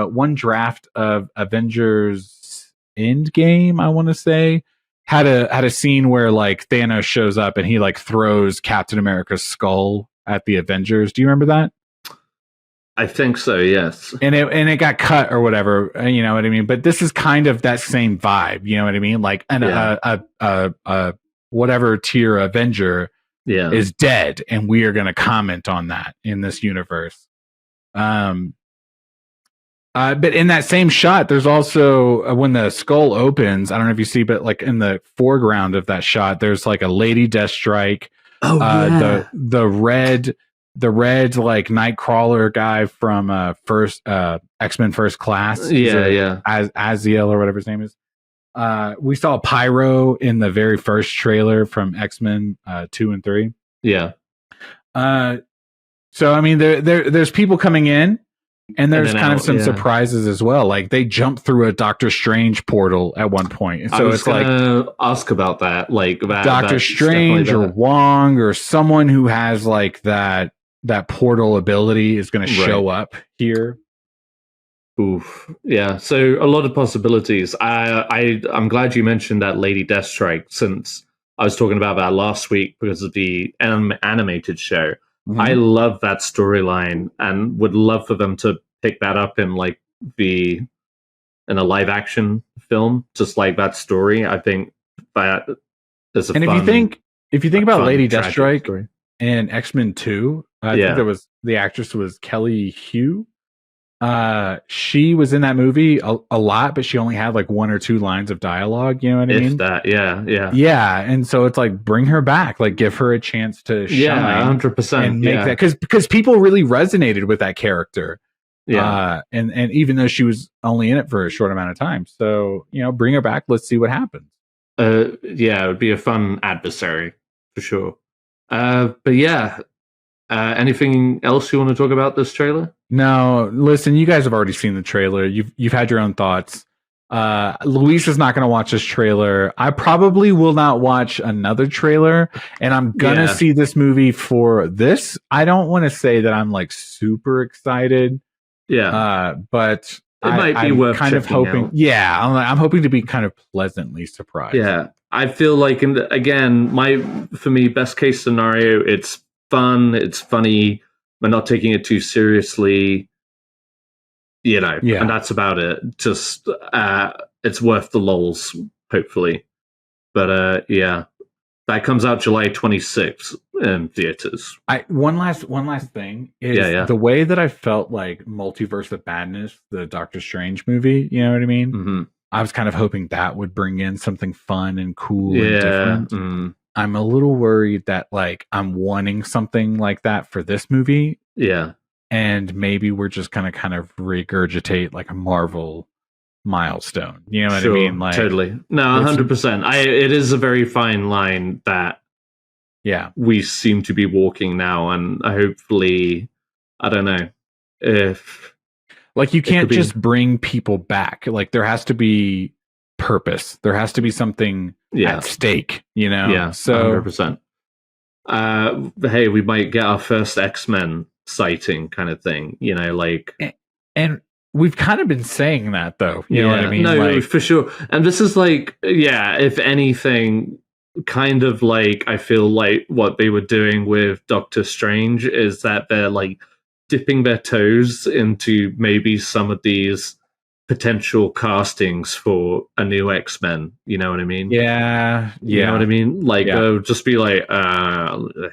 one draft of Avengers Endgame, I want to say, had a scene where like Thanos shows up and he like throws Captain America's skull at the Avengers. Do you remember that? I think so, yes. And it got cut or whatever, you know what I mean? But this is kind of that same vibe, you know what I mean? Like a whatever tier Avenger is dead, and we are going to comment on that in this universe. But in that same shot, there's also when the skull opens, I don't know if you see, but like in the foreground of that shot, there's like a Lady Deathstrike. The red like Nightcrawler guy from X-Men First Class. Aziel or whatever his name is. We saw Pyro in the very first trailer from X-Men 2 and 3. Yeah. So I mean there's people coming in, and there's kind of some surprises as well. Like they jump through a Doctor Strange portal at one point. And so it's like ask about that, like Doctor Strange or Wong or someone who has like that portal ability is going to show up here. Oof. Yeah. So a lot of possibilities. I'm glad you mentioned that Lady Deathstrike, since I was talking about that last week because of the animated show. Mm-hmm. I love that storyline and would love for them to pick that up in like in a live action film, just like that story. I think that is a if you think about Lady Deathstrike in X-Men 2, I think the actress was Kelly Hu. She was in that movie a lot, but she only had like one or two lines of dialogue. You know what I mean? Yeah. And so it's like, bring her back, like give her a chance to shine. 100%, and make that because people really resonated with that character. Yeah. And even though she was only in it for a short amount of time, so you know, bring her back. Let's see what happens. It would be a fun adversary for sure. But yeah. Anything else you want to talk about this trailer? No, listen, you guys have already seen the trailer. You've had your own thoughts. Luis is not going to watch this trailer. I probably will not watch another trailer, and I'm gonna see this movie for this. I don't want to say that I'm like super excited. But it might be worth kind of hoping. Out. Yeah, I'm hoping to be kind of pleasantly surprised. Yeah, I feel like, for me, best case scenario, it's fun, it's funny, we're not taking it too seriously, you know, and that's about it. Just it's worth the lols, hopefully. But that comes out July 26th in theaters. One last thing is the way that I felt like Multiverse of Madness, the Doctor Strange movie, you know what I mean? Mm-hmm. I was kind of hoping that would bring in something fun and cool and different. Mm-hmm. I'm a little worried that like I'm wanting something like that for this movie. Yeah. And maybe we're just gonna kind of regurgitate like a Marvel milestone. You know what I mean? Like, totally. No, 100%. It is a very fine line that we seem to be walking now, and hopefully, I don't know if like you can't just bring people back. Like there has to be purpose. There has to be something at stake. You know? Yeah. So 100%. Hey, we might get our first X-Men sighting, kind of thing. You know, like and. We've kind of been saying that, though. You know what I mean? No, like, for sure. And this is like, if anything, kind of like, I feel like what they were doing with Doctor Strange is that they're like dipping their toes into maybe some of these potential castings for a new X-Men. You know what I mean? Yeah. You know what I mean? Like, just be like,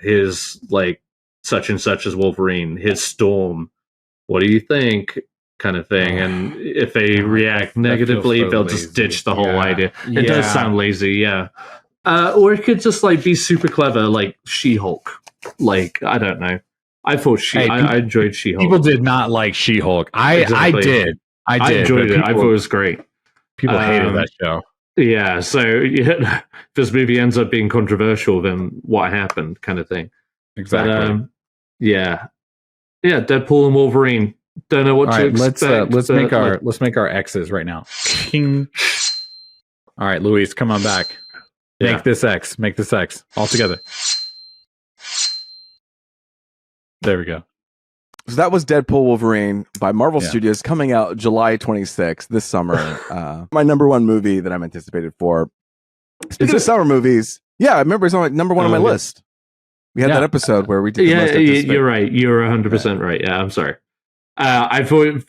here's like such and such as Wolverine, here's Storm. What do you think? Kind of thing, and if they react negatively, so they'll just ditch the whole idea. It does sound lazy, or it could just like be super clever, like She-Hulk. Like, I don't know. I thought I enjoyed She-Hulk. People did not like She-Hulk. I did. I enjoyed it. I thought it was great. People hated that show. Yeah, so if this movie ends up being controversial, then what happened? Kind of thing. Exactly. But, Deadpool and Wolverine. Don't know what to expect. Let's make our X's right now. King. All right, Luis, come on back. Make this X. Make this X all together. There we go. So that was Deadpool Wolverine by Marvel Studios, coming out July 26th this summer. My number one movie that I'm anticipated for. Speaking of summer movies, I remember it's on like number one on my list. We had that episode where we did. You're right. You're 100% right. Yeah, I'm sorry. I thought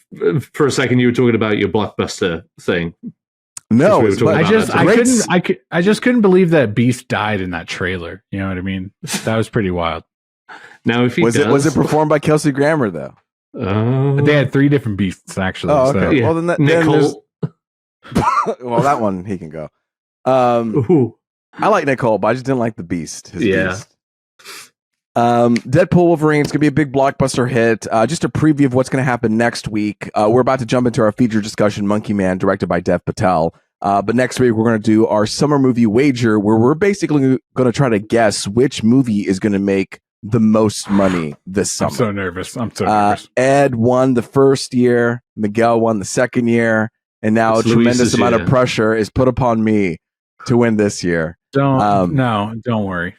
for a second you were talking about your blockbuster thing. No, I just couldn't believe that Beast died in that trailer. You know what I mean? That was pretty wild. Now, if he was it performed by Kelsey Grammer though? They had 3 different Beasts actually. Oh, okay. So. Well, then well, that one he can go. I like Nicole, but I just didn't like the Beast. Beast. Deadpool Wolverine is going to be a big blockbuster hit. Just a preview of what's going to happen next week. We're about to jump into our feature discussion, Monkey Man, directed by Dev Patel. But next week, we're going to do our summer movie wager, where we're basically going to try to guess which movie is going to make the most money this summer. I'm so nervous. Ed won the first year. Miguel won the second year. And now a tremendous amount of pressure is put upon me to win this year. Don't worry.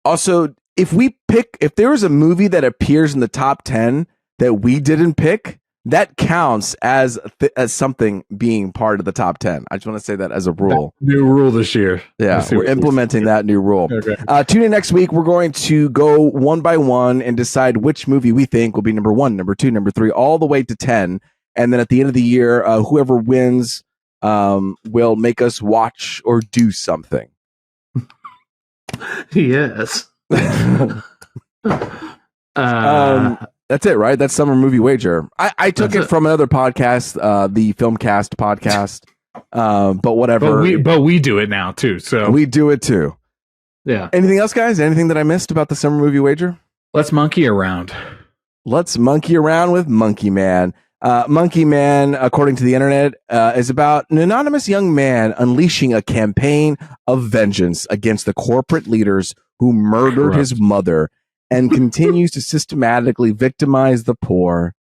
Also, if there is a movie that appears in the top 10 that we didn't pick, that counts as something being part of the top 10. I just want to say that as a rule. New rule this year. Yeah, we're implementing that new rule. Okay. Tune in next week. We're going to go one by one and decide which movie we think will be number 1, number 2, number 3, all the way to 10. And then at the end of the year, whoever wins will make us watch or do something. Yes. That's it, right? That's Summer Movie Wager. I took it from another podcast, the Filmcast podcast. But whatever. But we do it now too. So we do it too. Yeah. Anything else, guys? Anything that I missed about the Summer Movie Wager? Let's monkey around. Let's monkey around with Monkey Man. Monkey Man, according to the internet, is about an anonymous young man unleashing a campaign of vengeance against the corporate leaders who murdered his mother and continues to systematically victimize the poor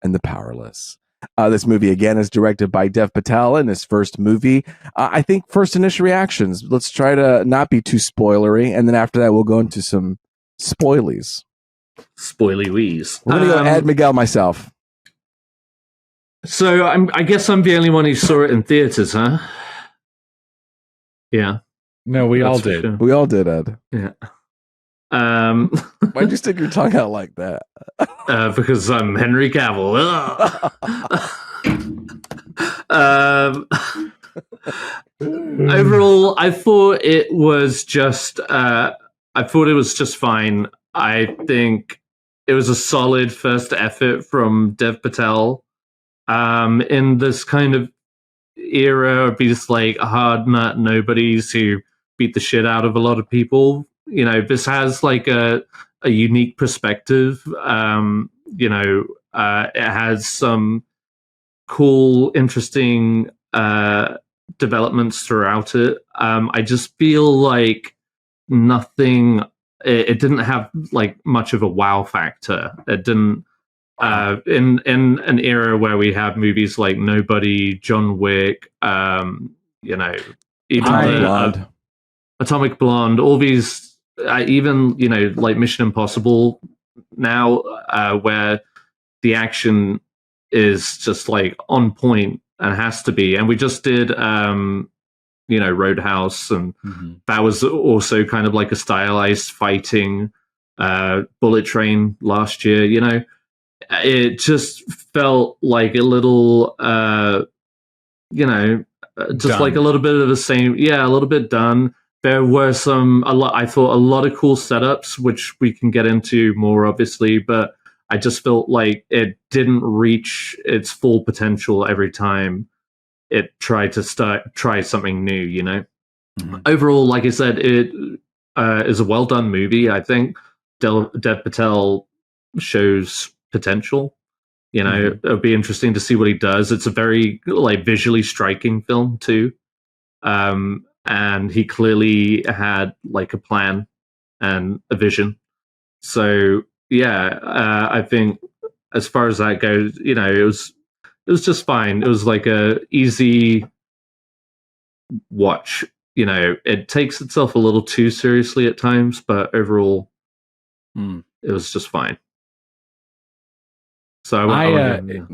and the powerless. This movie, again, is directed by Dev Patel in his first movie. I think first initial reactions, let's try to not be too spoilery, and then after that, we'll go into some spoilies. Spoily-wees. We're going to go Ed, Miguel, myself. So I guess I'm the only one who saw it in theaters, huh? Yeah. No, we all did. Sure. We all did, Ed. Yeah. Why'd you stick your tongue out like that? Because I'm Henry Cavill. Overall, I thought it was just fine. I think it was a solid first effort from Dev Patel. In this kind of era of these like hard nut nobodies who beat the shit out of a lot of people, you know, this has like a unique perspective. It has some cool, interesting developments throughout it. I just feel like nothing. It didn't have like much of a wow factor. It didn't. In an era where we have movies like Nobody, John Wick, you know, even Atomic Blonde, all these, even you know, like Mission Impossible now, where the action is just like on point and has to be. And we just did, you know, Roadhouse, and that was also kind of like a stylized fighting. Bullet Train last year, you know. It just felt like a little, you know, just done. like a little bit of the same. Yeah, a little bit done. There were I thought a lot of cool setups, which we can get into more, obviously, but I just felt like it didn't reach its full potential every time it tried to try something new, you know? Overall, like I said, it is a well-done movie. I think Dev Patel shows potential. You know, it'll be interesting to see what he does. It's a very like visually striking film too, and he clearly had like a plan and a vision. So yeah, I think as far as that goes, you know, it was just fine. It was like a easy watch. You know, it takes itself a little too seriously at times, but overall, it was just fine. So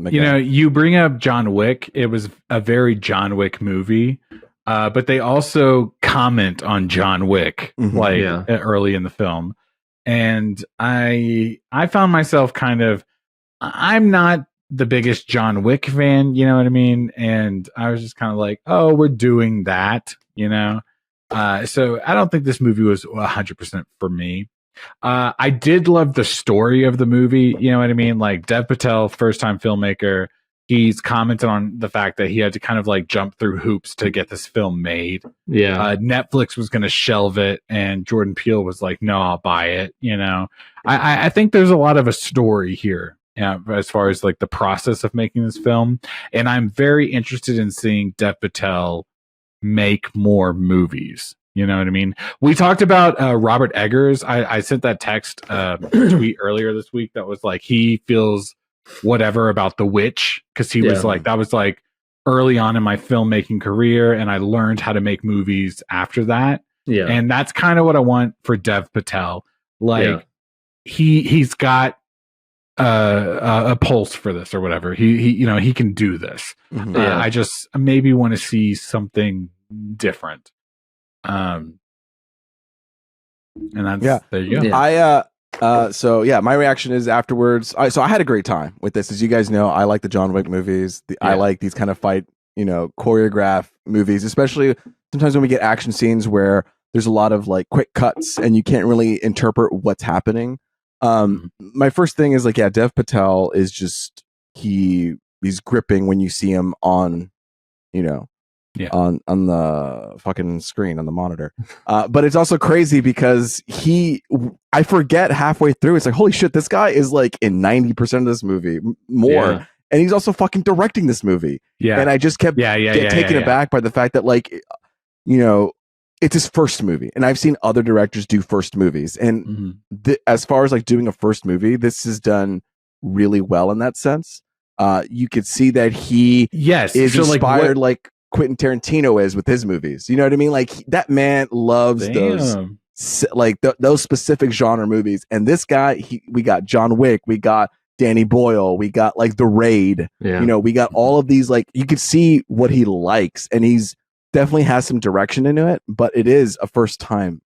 you know, you bring up John Wick. It was a very John Wick movie, but they also comment on John Wick early in the film, and I found myself kind of, I'm not the biggest John Wick fan, you know what I mean, and I was just kind of like, oh, we're doing that, you know. So I don't think this movie was 100% for me. I did love the story of the movie. You know what I mean? Like Dev Patel, first time filmmaker, he's commented on the fact that he had to kind of like jump through hoops to get this film made. Yeah. Netflix was going to shelve it, and Jordan Peele was like, no, I'll buy it. You know, I think there's a lot of a story here, as far as like the process of making this film. And I'm very interested in seeing Dev Patel make more movies. You know what I mean? We talked about Robert Eggers. I sent that text tweet earlier this week that was like, he feels whatever about The Witch, because he was like, that was like early on in my filmmaking career, and I learned how to make movies after that. Yeah. And that's kind of what I want for Dev Patel. Like he's got a pulse for this or whatever. He you know, he can do this. I just maybe want to see something different. And that's there you go. So my reaction is afterwards. So I had a great time with this. As you guys know, I like the John Wick movies. I like these kind of fight, you know, choreograph movies, especially sometimes when we get action scenes where there's a lot of like quick cuts and you can't really interpret what's happening. My first thing is like, Dev Patel is just he's gripping when you see him on, you know, on the fucking screen on the monitor. But it's also crazy because I forget halfway through, it's like, holy shit, this guy is like in 90% of this movie more. And he's also fucking directing this movie. And I just kept getting taken aback by the fact that, like, you know, it's his first movie. And I've seen other directors do first movies. And as far as like doing a first movie, this is done really well in that sense. You could see that he is inspired like Quentin Tarantino is with his movies. You know what I mean? Like that man loves those those specific genre movies. And this guy, we got John Wick, we got Danny Boyle, we got like The Raid. You know, we got all of these, like, you could see what he likes, and he's definitely has some direction into it, but it is a first time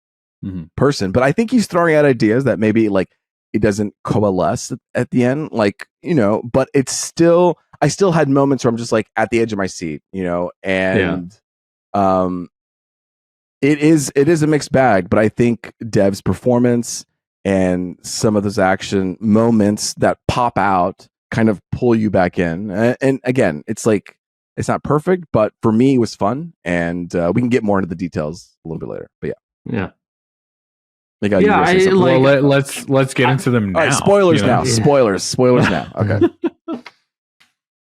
person. But I think he's throwing out ideas that maybe like it doesn't coalesce at the end, like, you know, but it's still, I still had moments where I'm just like at the edge of my seat, you know, and it is a mixed bag, but I think Dev's performance and some of those action moments that pop out kind of pull you back in. And again, it's like, it's not perfect, but for me, it was fun. And we can get more into the details a little bit later. But let's get into them now. All right, spoilers now. Spoilers now. Okay.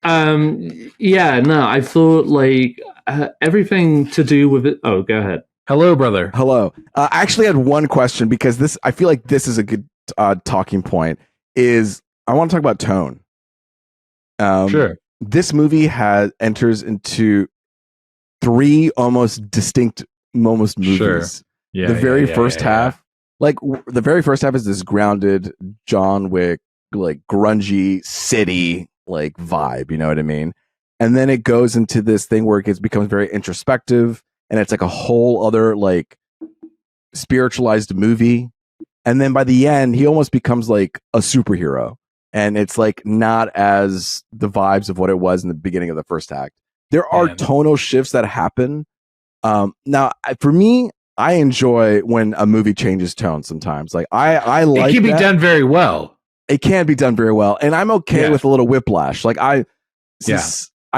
Yeah, no, I thought like everything to do with it. Oh, go ahead. Hello, brother. Hello. I actually had one question because I feel like this is a good talking point. I want to talk about tone. Sure. This movie enters into 3 almost distinct movies. Sure. Yeah. The very first half, like the very first half, is this grounded John Wick, like grungy city like vibe. You know what I mean? And then it goes into this thing where it becomes very introspective, and it's like a whole other like spiritualized movie. And then by the end, he almost becomes like a superhero. And it's like not as the vibes of what it was in the beginning of the first act. There are tonal shifts that happen. Now, for me, I enjoy when a movie changes tone sometimes. Like I like it can be done very well. It can be done very well. And I'm okay with a little whiplash. Like I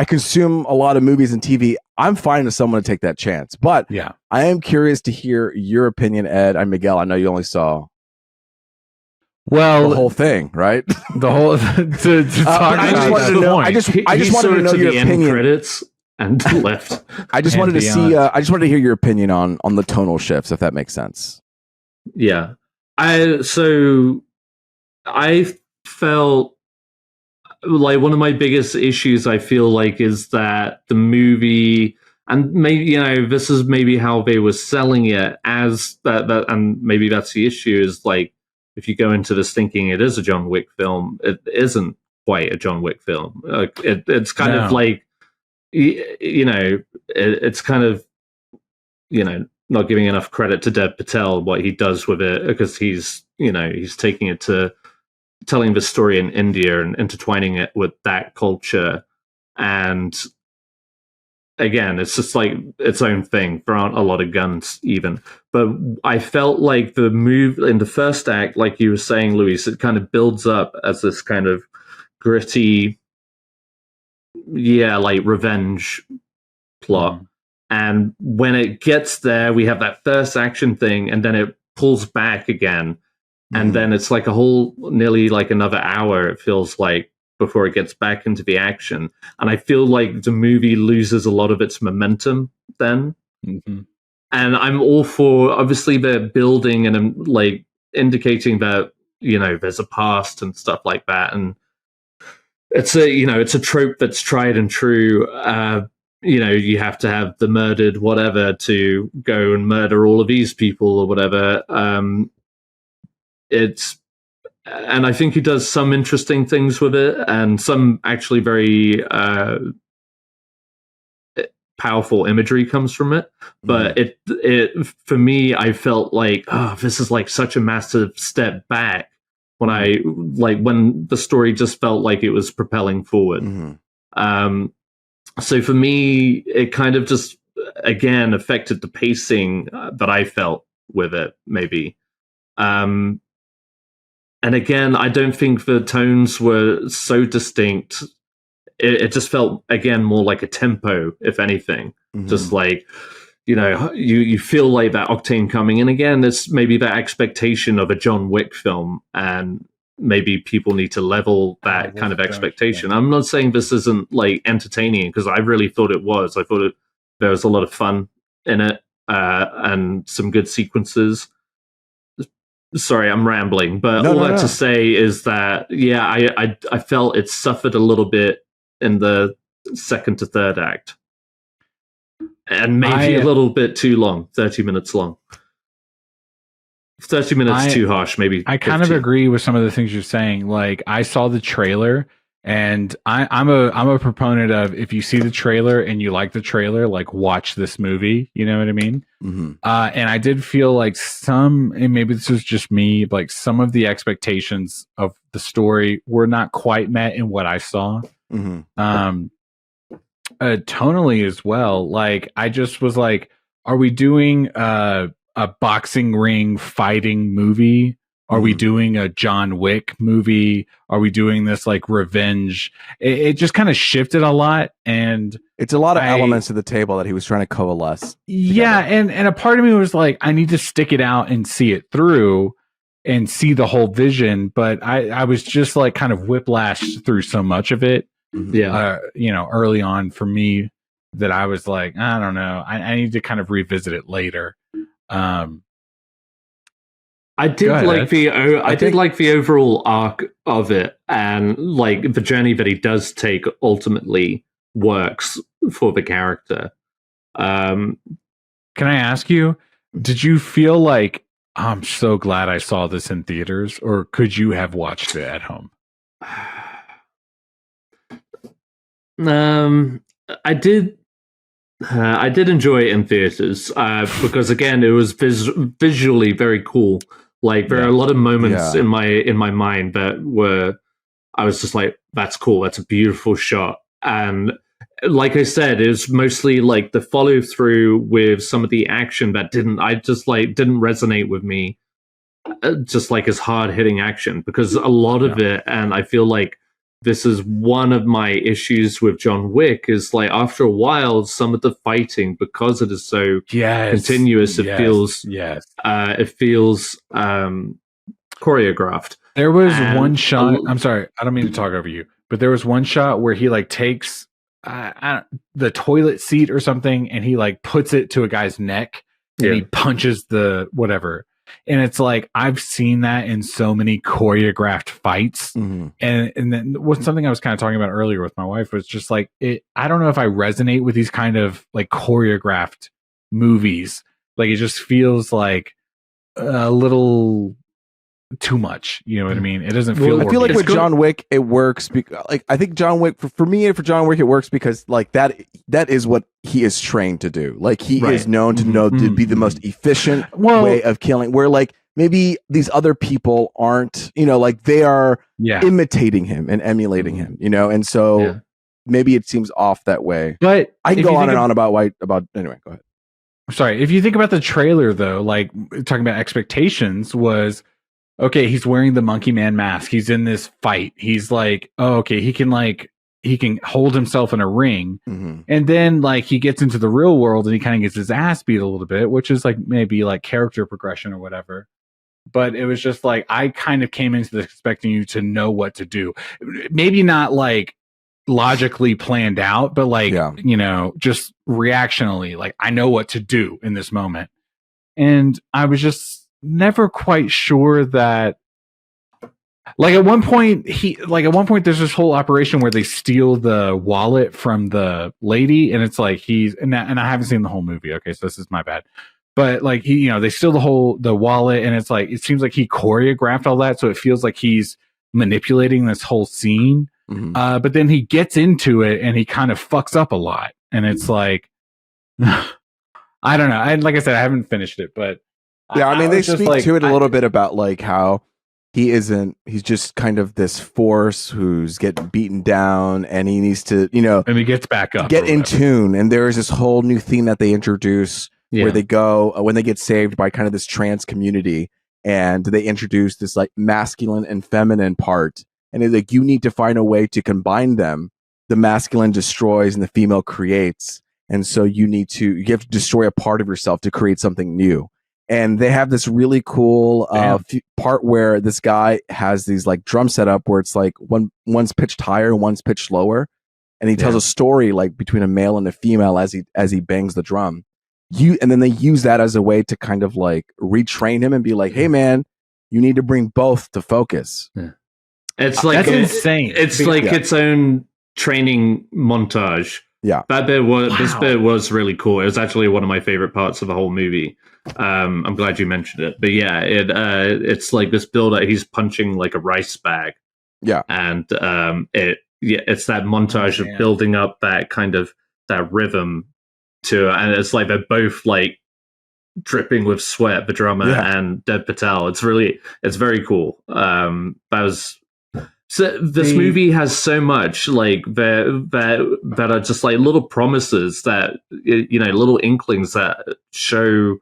consume a lot of movies and TV. I'm fine with someone to take that chance. But I am curious to hear your opinion, Ed. And Miguel, I know you only saw the whole thing, right? The whole to talk. I just wanted to know. I just wanted to know your opinion. Credits and left. I just wanted to see. I just wanted to hear your opinion on the tonal shifts, if that makes sense. Yeah, I felt like one of my biggest issues. I feel like is that the movie, and maybe this is maybe how they were selling it as that, and maybe that's the issue. Is like, if you go into this thinking it is a John Wick film, it isn't quite a John Wick film. It's kind of like, it's kind of, not giving enough credit to Dev Patel, what he does with it, because he's taking it to telling the story in India and intertwining it with that culture. And again, it's just like its own thing. There aren't a lot of guns even. But I felt like the move in the first act, like you were saying, Luis, it kind of builds up as this kind of gritty, like revenge plot. And when it gets there, we have that first action thing, and then it pulls back again. And then it's like a whole, nearly like another hour, it feels like, before it gets back into the action. And I feel like the movie loses a lot of its momentum then. And I'm all for, obviously they're building and like indicating that, there's a past and stuff like that. And it's a trope that's tried and true. You have to have the murdered whatever to go and murder all of these people or whatever. And I think he does some interesting things with it, and some actually very powerful imagery comes from it. But it for me, I felt like, this is like such a massive step back when the story just felt like it was propelling forward. So for me, it kind of just again affected the pacing that I felt with it, maybe. And again, I don't think the tones were so distinct. It just felt, again, more like a tempo, if anything. Just like, you feel like that octane coming. And again, it's maybe that expectation of a John Wick film. And maybe people need to level that kind of expectation. I'm not saying this isn't like entertaining, because I really thought it was. I thought there was a lot of fun in it and some good sequences. Sorry, I'm rambling, but to say is that, I felt it suffered a little bit in the second to third act. And maybe a little bit too long, 30 minutes long. 30 minutes too harsh, maybe. I kind of agree with some of the things you're saying. Like, I saw the trailer, and I'm a proponent of, if you see the trailer and you like the trailer, like, watch this movie. You know what I mean? And I did feel like and maybe this was just me, like some of the expectations of the story were not quite met in what I saw. Tonally as well. Like, I just was like, are we doing a boxing ring fighting movie? Are we doing a John Wick movie? Are we doing this like revenge? It just kind of shifted a lot, and it's a lot of elements to the table that he was trying to coalesce. Yeah, and a part of me was like, I need to stick it out and see it through and see the whole vision. But I was just like kind of whiplashed through so much of it. Yeah. Early on for me that I was like, I don't know, I need to kind of revisit it later. I did like the overall arc of it, and like the journey that he does take ultimately works for the character. Can I ask you, did you feel like, I'm so glad I saw this in theaters, or could you have watched it at home? I did enjoy it in theaters because again, it was visually very cool. Like there are a lot of moments in my mind that were, I was just like, that's cool. That's a beautiful shot. And like I said, it was mostly like the follow through with some of the action that didn't resonate with me, just like as hard hitting action, because a lot of it, and I feel like this is one of my issues with John Wick, is like after a while, some of the fighting, because it is so continuous, it feels choreographed. There was one shot. I'm sorry, I don't mean to talk over you, but there was one shot where he like takes the toilet seat or something, and he like puts it to a guy's neck, and he punches the whatever. And it's like, I've seen that in so many choreographed fights. And then what's something I was kind of talking about earlier with my wife was just like, I don't know if I resonate with these kind of like choreographed movies. Like it just feels like a little too much. You know what I mean? It doesn't feel. I feel like with John Wick, it works. Like I think John Wick for me and for John Wick, it works because like that is what he is trained to do. Like he is known to be the most efficient way of killing. Where like maybe these other people aren't. Like they are imitating him and emulating him. And so maybe it seems off that way. But I can go on and on about anyway. Go ahead. Sorry, if you think about the trailer though, like talking about expectations was. Okay, he's wearing the Monkey Man mask. He's in this fight. He's like, oh, okay, he can hold himself in a ring. And then like he gets into the real world and he kind of gets his ass beat a little bit, which is like maybe like character progression or whatever. But it was just like, I kind of came into this expecting you to know what to do. Maybe not like logically planned out, but like, just reactionally, like I know what to do in this moment. And I was just never quite sure that like at one point there's this whole operation where they steal the wallet from the lady, and it's like and I haven't seen the whole movie, okay, so this is my bad, but like they steal the wallet, and it's like it seems like he choreographed all that, so it feels like he's manipulating this whole scene. But then he gets into it and he kind of fucks up a lot, and it's like I don't know, like I said, I haven't finished it, but yeah, I mean, they speak to it a little bit about like how he's just kind of this force who's getting beaten down, and he needs to, and he gets back up, get in tune. And there is this whole new theme that they introduce where they go when they get saved by kind of this trans community, and they introduce this like masculine and feminine part. And it's like, you need to find a way to combine them. The masculine destroys and the female creates. And so you have to destroy a part of yourself to create something new. And they have this really cool part where this guy has these like drum setup where it's like one's pitched higher, one's pitched lower, and he tells a story like between a male and a female as he bangs the drum. And then they use that as a way to kind of like retrain him and be like, hey man, you need to bring both to focus. Yeah. It's like that's insane. It's like its own training montage. Yeah, this bit was really cool. It was actually one of my favorite parts of the whole movie. I'm glad you mentioned it. But yeah, it's like this build-up. He's punching like a rice bag. Yeah, and it's that montage of building up that kind of that rhythm to, and it's like they're both like dripping with sweat, the drummer and Dev Patel. It's very cool. This movie has so much like that are just like little promises that little inklings that show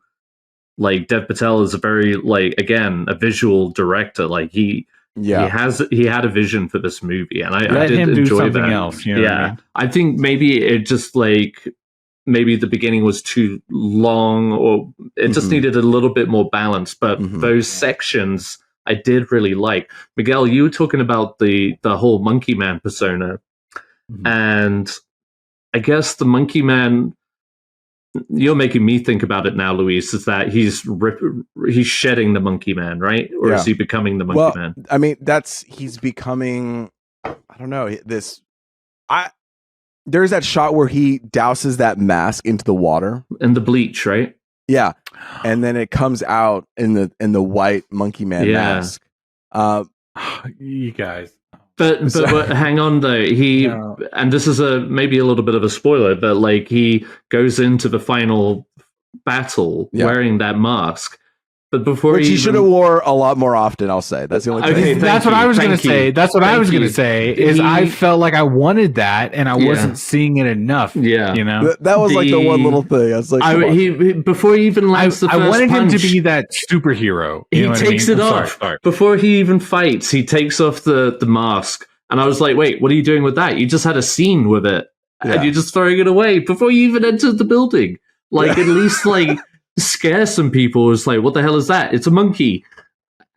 like Dev Patel is a very like again a visual director. Like he had a vision for this movie, and I did enjoy that. Else, you know what I mean? I think maybe it just like maybe the beginning was too long, or it just needed a little bit more balance. But those sections I did really like. Miguel, you were talking about the whole Monkey Man persona. And I guess the Monkey Man, you're making me think about it now, Luis, is that he's shedding the Monkey Man, right? Or is he becoming the Monkey Man? I mean, he's becoming, I don't know, there's that shot where he douses that mask into the water. And the bleach, right? Yeah. And then it comes out in the white Monkey Man mask. You guys. But hang on though, and this is maybe a little bit of a spoiler, but like he goes into the final battle wearing that mask. But before he should have wore a lot more often, I'll say. That's the only thing. That's what I was going to say. That's what I was going to say. Is I felt like I wanted that, and I wasn't seeing it enough. Yeah, you know, that was like the one little thing. I was like, before he even lands the first punch, I wanted him to be that superhero. He takes it off before he even fights. He takes off the mask, and I was like, "Wait, what are you doing with that? You just had a scene with it, and you're just throwing it away before you even entered the building. Like at least like." Scare some people. It's like, what the hell is that? It's a monkey.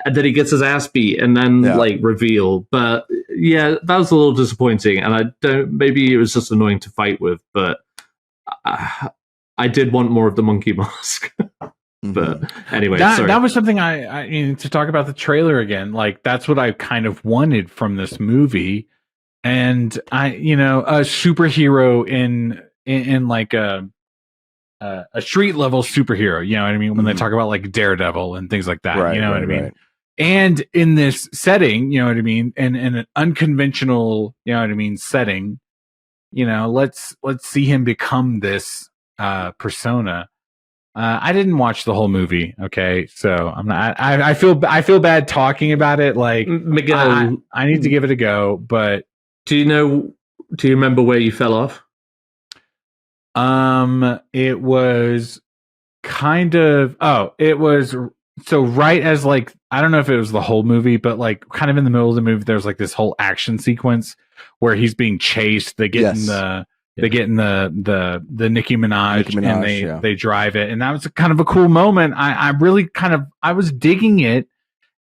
And then he gets his ass beat and then like reveal. But yeah, that was a little disappointing. And maybe it was just annoying to fight with, but I did want more of the monkey mask. But anyway, that was something I mean, to talk about the trailer again, like that's what I kind of wanted from this movie. And a superhero in like a street level superhero, you know what I mean? When they talk about like Daredevil and things like that, you know what I mean? Right. And in this setting, you know what I mean? And in an unconventional, you know what I mean, setting, let's see him become this persona. I didn't watch the whole movie, okay? So I'm not. I feel bad talking about it. Like Miguel, I need to give it a go. But do you remember where you fell off? It was kind of, it was, so right as like, I don't know if it was the whole movie, but like kind of in the middle of the movie, there's like this whole action sequence where he's being chased. They get in the Nicki Minaj and they drive it. And that was kind of a cool moment. I really I was digging it.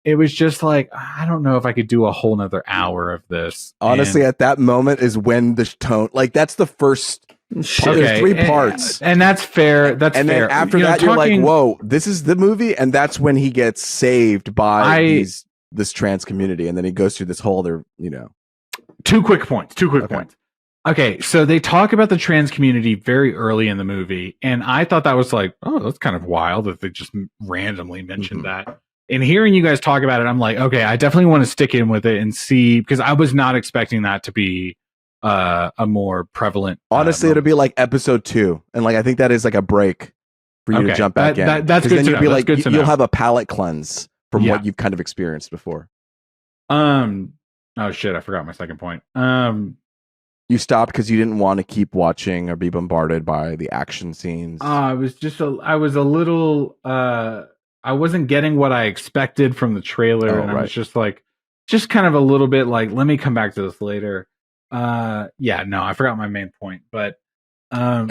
It was just like, I don't know if I could do a whole nother hour of this. Honestly, at that moment is when the tone, like that's the first. There's 3 parts, and that's fair. Then after that, you're like, "Whoa, this is the movie," and that's when he gets saved by this trans community, and then he goes through this whole other, 2 quick points. Okay, so they talk about the trans community very early in the movie, and I thought that was like, oh, that's kind of wild that they just randomly mentioned that. And hearing you guys talk about it, I'm like, okay, I definitely want to stick in with it and see, because I was not expecting that to be a more prevalent. Honestly, it'll be like episode 2, and like I think that is like a break for you to jump back in. That's good. Then you'll be like, you'll have a palate cleanse from what you've kind of experienced before. Oh shit, I forgot my second point. You stopped because you didn't want to keep watching or be bombarded by the action scenes. I was a little. I wasn't getting what I expected from the trailer, and I was just kind of a little bit like, let me come back to this later. I forgot my main point, but can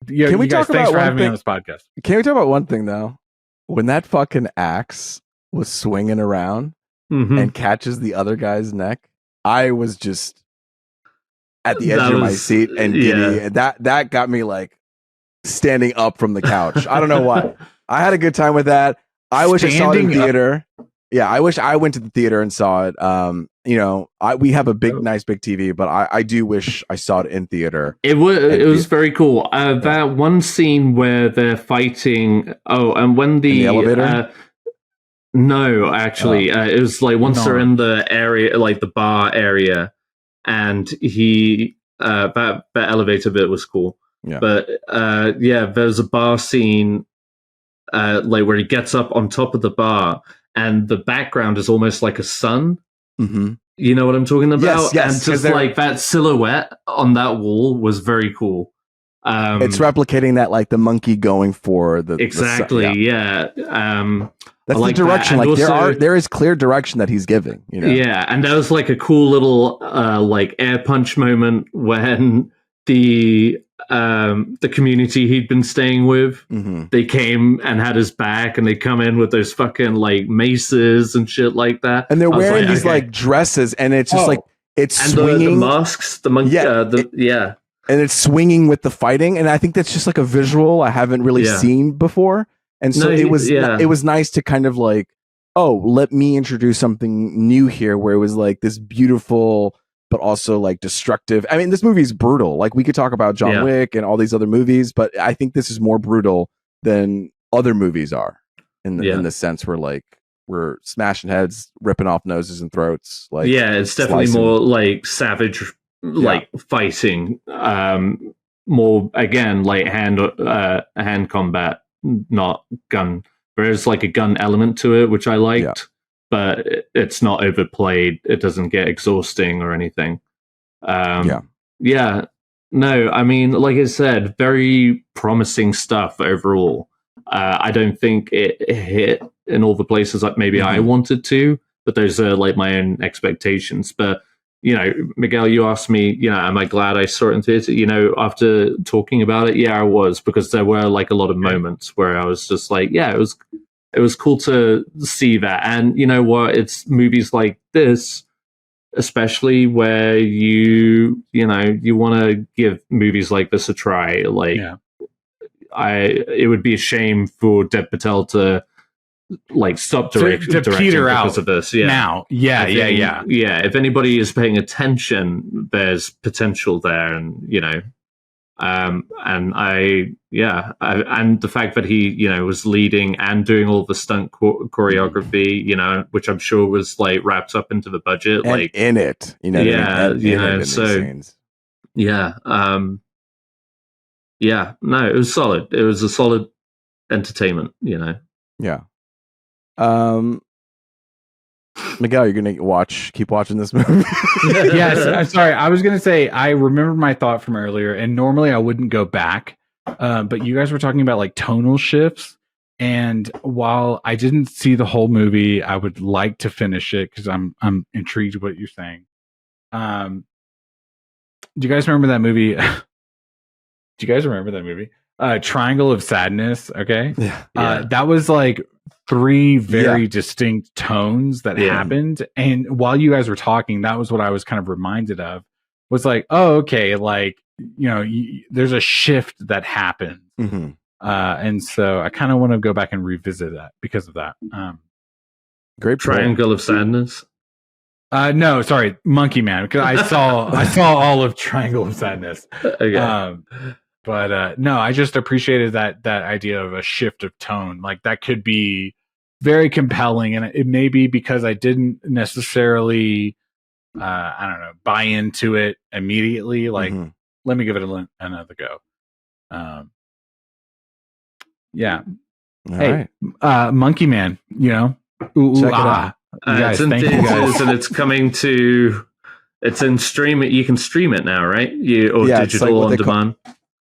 we talk about thanks for having me on this podcast. Can we talk about one thing though? When that fucking axe was swinging around and catches the other guy's neck, I was just at the edge of my seat and giddy. And that got me like standing up from the couch. I don't know why. I had a good time with that. I wish I saw it in theater. Yeah, I wish I went to the theater and saw it. We have a nice big TV, but I do wish I saw it in theater. It was very cool. That one scene where they're fighting. And when the elevator. No, actually, it was like once they're in the area, like the bar area, and that elevator bit was cool. Yeah. But there's a bar scene, like where he gets up on top of the bar. And the background is almost like a sun. Mm-hmm. You know what I'm talking about? Yes. And just like that silhouette on that wall was very cool. It's replicating that, like the monkey going for the exactly. That's the direction. Like also, there is clear direction that he's giving. Yeah, and there was like a cool little like air punch moment when the community he'd been staying with, they came and had his back, and they come in with those fucking like maces and shit like that. And they're wearing these like dresses, and it's just like it's And swinging. the masks, the monkey, and it's swinging with the fighting, and I think that's just like a visual I haven't really seen before, and so it was nice to kind of like, oh, let me introduce something new here, where it was like this beautiful but also like destructive. I mean, this movie is brutal. Like, we could talk about John Wick and all these other movies, but I think this is more brutal than other movies are in the sense where like we're smashing heads, ripping off noses and throats. Like, it's definitely more like savage, like fighting, more again like hand combat, not gun. There's like a gun element to it, which I liked, but it's not overplayed. It doesn't get exhausting or anything. No, I mean, like I said, very promising stuff overall. I don't think it hit in all the places like maybe I wanted to, but those are like my own expectations. But, you know, Miguel, you asked me, you know, am I glad I saw it in theater? You know, after talking about it, I was, because there were like a lot of moments where I was just like, it was cool to see that. And you know what? It's movies like this, especially where you want to give movies like this a try. Like, it would be a shame for Dev Patel to like stop directing peter out because of this. Now, if anybody is paying attention, there's potential there, and you know, and the fact that he, you know, was leading and doing all the stunt choreography, you know, which I'm sure was like wrapped up into the budget, and like in it, you know, no, it was solid. It was a solid entertainment, you know. Miguel, you're gonna keep watching this movie. Yes, I'm sorry. I was gonna say I remembered my thought from earlier, and normally I wouldn't go back, but you guys were talking about like tonal shifts, and while I didn't see the whole movie, I would like to finish it because I'm intrigued what you're saying. Do you guys remember that movie? Do you guys remember that movie? Triangle of Sadness. Okay, that was like 3 very distinct tones that happened, and while you guys were talking, that was what I was kind of reminded of. Was like, oh, okay, like, you know, there's a shift that happens, and so I kind of want to go back and revisit that because of that. Great Triangle of Sadness. No, sorry, Monkey Man, because I saw all of Triangle of Sadness. Okay. But no, I just appreciated that idea of a shift of tone. Like, that could be very compelling, and it may be because I didn't necessarily, I don't know, buy into it immediately. Like, let me give it another go. Right. Monkey Man, you know, Check it out. Guys, it's in thank you theaters, guys. and it's coming to. It's in stream. You can stream it now, right? Digital on demand.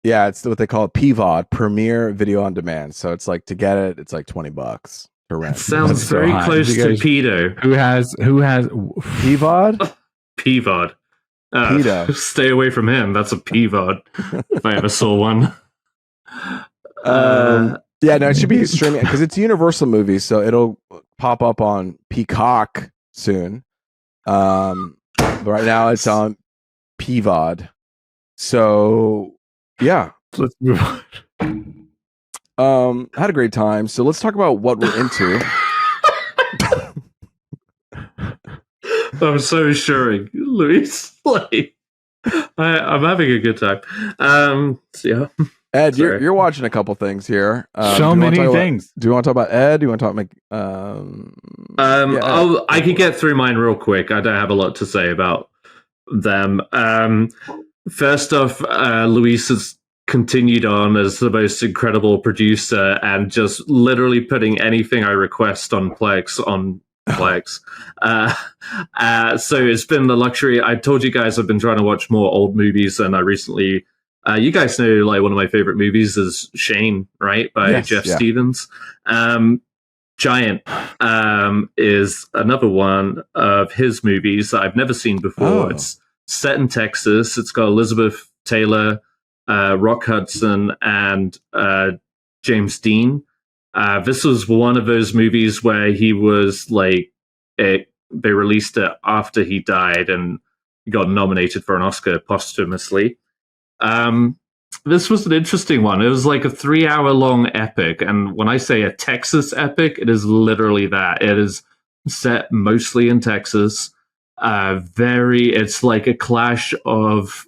It's what they call PVOD, Premiere Video on Demand. So it's like, to get it, it's like $20 to rent. Sounds very close to pedo. Who has PVOD? PVOD. Pedo. Stay away from him. That's a PVOD. If I ever saw one. No, it should be streaming because it's Universal movies, so it'll pop up on Peacock soon. But right now it's on PVOD. So let's move on. Had a great time. So let's talk about what we're into. I'm so assuring, Luis. Like, I'm having a good time. Ed, you're watching a couple things here. So many things. Do you want to talk about Ed? Do you want to talk about I could get through mine real quick. I don't have a lot to say about them. First off, Luis has continued on as the most incredible producer and just literally putting anything I request on Plex. So it's been the luxury. I told you guys I've been trying to watch more old movies, and I recently, you guys know, like, one of my favorite movies is Shane, right? By Jeff Stevens. Giant is another one of his movies that I've never seen before. It's set in Texas. It's got Elizabeth Taylor, Rock Hudson, and James Dean. This was one of those movies where he was like, they released it after he died, and got nominated for an Oscar posthumously. This was an interesting one. It was like a 3-hour-long epic, and when I say a Texas epic, it is literally that. It is set mostly in Texas. It's like a clash of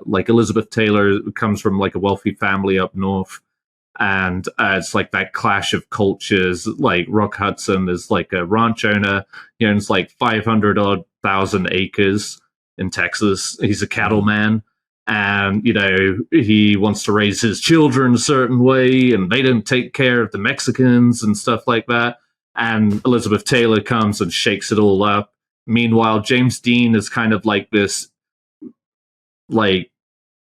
like Elizabeth Taylor comes from like a wealthy family up north, and it's like that clash of cultures. Like Rock Hudson is like a ranch owner. He owns like 500,000 acres in Texas. He's a cattleman. And, he wants to raise his children a certain way, and they didn't take care of the Mexicans and stuff like that. And Elizabeth Taylor comes and shakes it all up. Meanwhile, James Dean is kind of like this, like,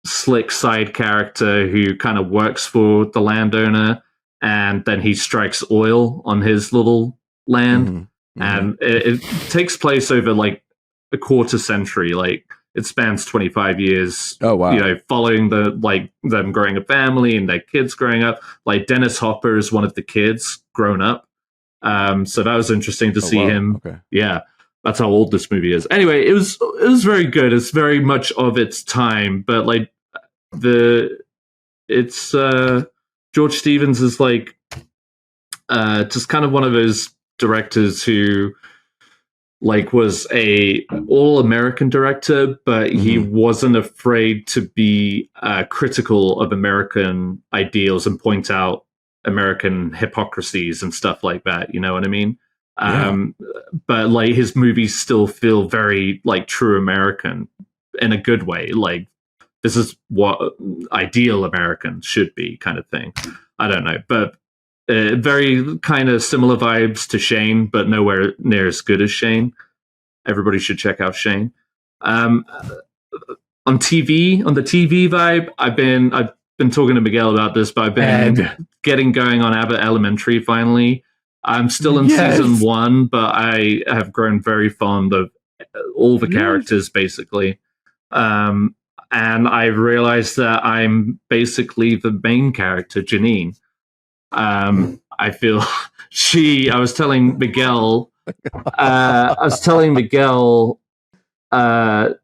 slick side character who kind of works for the landowner, and then he strikes oil on his little land. Mm-hmm. And it takes place over, like, a quarter century, like, it spans 25 years. Oh, wow. Following them growing a family and their kids growing up. Like Dennis Hopper is one of the kids grown up. So that was interesting to see him. Okay. Yeah, that's how old this movie is. Anyway, it was very good. It's very much of its time, but like George Stevens is like just kind of one of those directors who like was a all-American director, but he wasn't afraid to be critical of American ideals and point out American hypocrisies and stuff like that. You know what I mean? Yeah. But like his movies still feel very like true American in a good way. Like this is what ideal American should be, kind of thing. I don't know, but very kind of similar vibes to Shane, but nowhere near as good as Shane. Everybody should check out Shane. On the TV vibe, I've been talking to Miguel about this, but I've been getting going on Abbott Elementary finally. I'm still in season 1, but I have grown very fond of all the characters, basically. And I've realized that I'm basically the main character, Janine. I feel I was telling Miguel that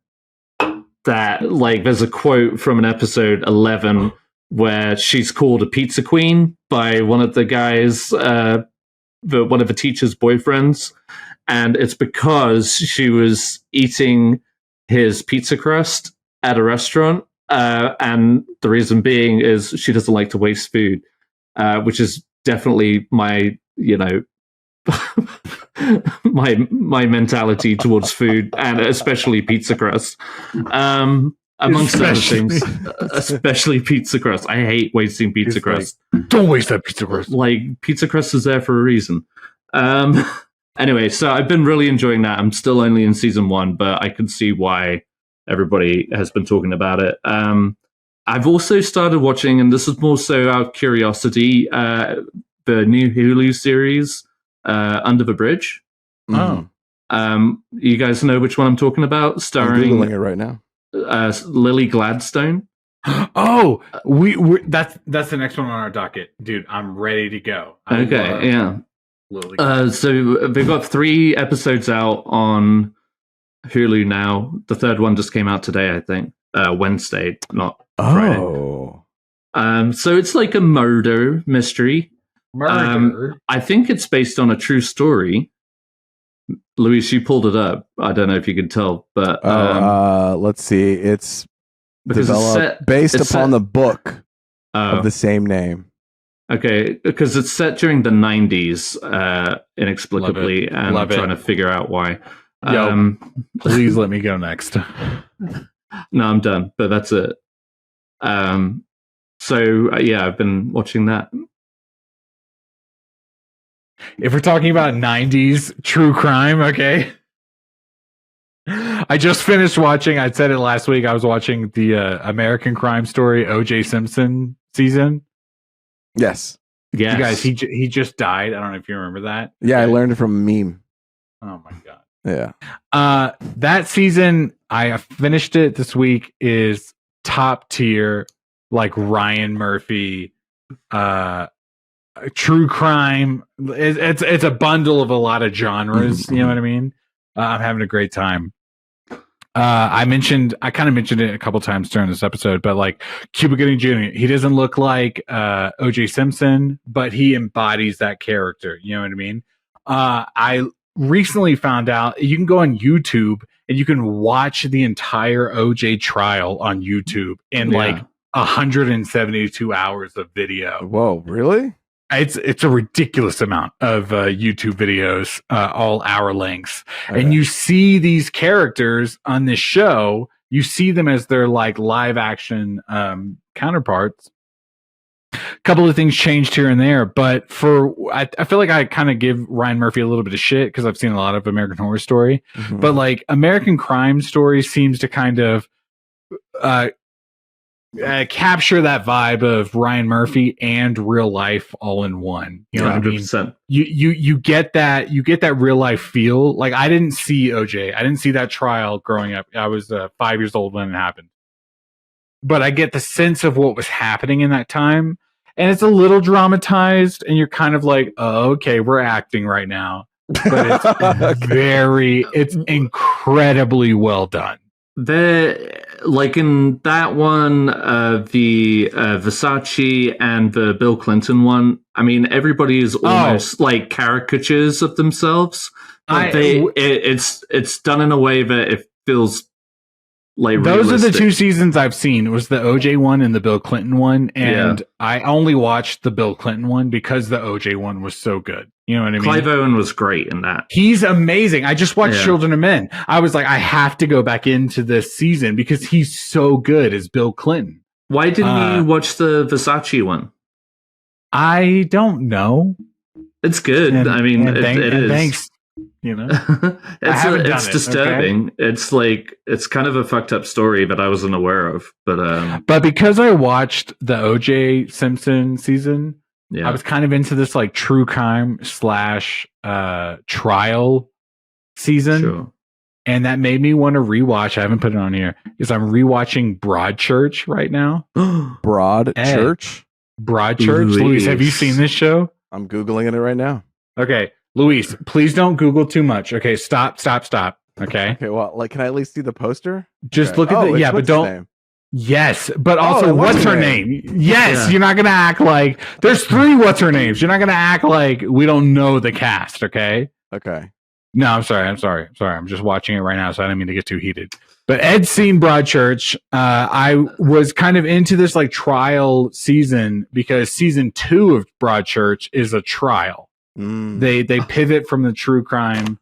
like there's a quote from an episode 11 where she's called a pizza queen by one of the guys, one of the teacher's boyfriends, and it's because she was eating his pizza crust at a restaurant, and the reason being is she doesn't like to waste food. Which is definitely my, my mentality towards food, and especially pizza crust. Amongst other things, especially pizza crust. I hate wasting pizza crust. Don't waste that pizza crust. Like, pizza crust is there for a reason. Anyway, so I've been really enjoying that. I'm still only in season 1, but I can see why everybody has been talking about it. I've also started watching, and this is more so out of curiosity, the new Hulu series, Under the Bridge. Oh. You guys know which one I'm talking about? Starring I'm Googling it right now. Lily Gladstone. Oh, that's the next one on our docket, dude. I'm ready to go. Okay, yeah. So they've got 3 episodes out on Hulu now. The 3rd one just came out today, I think. Wednesday, not Friday. Oh. So it's like a murder mystery. I think it's based on a true story. Luis, you pulled it up. I don't know if you can tell, but let's see. It's developed based upon the book of the same name. Okay, because it's set during the 90s, inexplicably, and I'm trying to figure out why. Please let me go next. No, I'm done, but that's it. So I've been watching that. If we're talking about 90s true crime, okay. I just finished watching, I said it last week, I was watching the American Crime Story O.J. Simpson season. Yes. Yes. You guys, he just died. I don't know if you remember that. Yeah, I learned it from a meme. Oh my god. Yeah. That season, I finished it this week, is top tier, like Ryan Murphy, true crime. It's a bundle of a lot of genres. You know what I mean? I'm having a great time. I kind of mentioned it a couple times during this episode, but like Cuba Gooding Jr., he doesn't look like O.J. Simpson, but he embodies that character. You know what I mean? I recently found out you can go on YouTube and you can watch the entire O.J. trial on YouTube in like 172 hours of video. Whoa, really? It's a ridiculous amount of YouTube videos, all hour lengths. Okay. And you see these characters on this show, you see them as their like live action counterparts. A couple of things changed here and there, but I feel like I kind of give Ryan Murphy a little bit of shit because I've seen a lot of American Horror Story. Mhm. But like American Crime Story seems to kind of capture that vibe of Ryan Murphy and real life all in one. You know what I mean? 100%. You get that real life feel. Like I didn't see OJ. I didn't see that trial growing up. I was 5 years old when it happened. But I get the sense of what was happening in that time. And it's a little dramatized and you're kind of like, oh, okay, we're acting right now. But it's incredibly well done. Like in that one, the Versace and the Bill Clinton one, I mean, everybody is almost like caricatures of themselves. But it's done in a way that it feels like those realistic. are the two seasons I've seen. It was the OJ one and the Bill Clinton one, and I only watched the Bill Clinton one because the OJ one was so good. You know what I mean? Clive Owen was great in that. He's amazing. I just watched Children of Men. I was like, I have to go back into this season because he's so good as Bill Clinton. Why didn't you watch the Versace one? I don't know. It's good. I mean, it is. Thanks. You know, it's disturbing. Okay? It's like it's kind of a fucked up story that I wasn't aware of. But because I watched the OJ Simpson season, I was kind of into this like true crime / trial season. Sure. And that made me want to rewatch. I haven't put it on here because I'm rewatching Broadchurch right now. Broadchurch? Broadchurch. Luis, have you seen this show? I'm Googling it right now. Okay. Luis, please don't Google too much. Okay. Stop. Okay. Okay. Well, like, can I at least see the poster? Just look at the, but don't. Name? Yes, but also what's her name? Yes, you're not going to act like there's 3 what's her names. You're not going to act like we don't know the cast, okay? Okay. No, I'm sorry. I'm just watching it right now, so I didn't mean to get too heated. But Ed's seen Broadchurch. I was kind of into this like trial season because season 2 of Broadchurch is a trial. They pivot from the true crime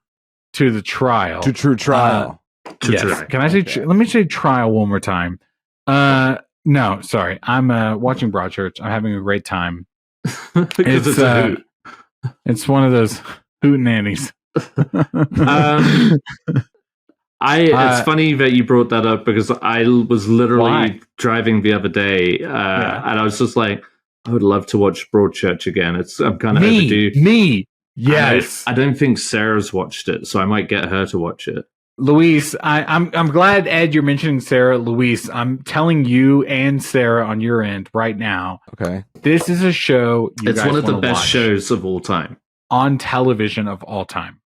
to the trial. To true trial. Yes. Can I say? Let me say trial one more time. No, sorry. I'm watching Broadchurch. I'm having a great time. It's one of those hootenannies. It's funny that you brought that up because I was literally driving the other day, and I was just like, I would love to watch Broadchurch again. I'm kind of overdue. Yes. I don't think Sarah's watched it, so I might get her to watch it. Luis, I'm glad, Ed, you're mentioning Sarah. Luis, I'm telling you and Sarah on your end right now. Okay. This is a show it's one of the best shows of all time. On television of all time.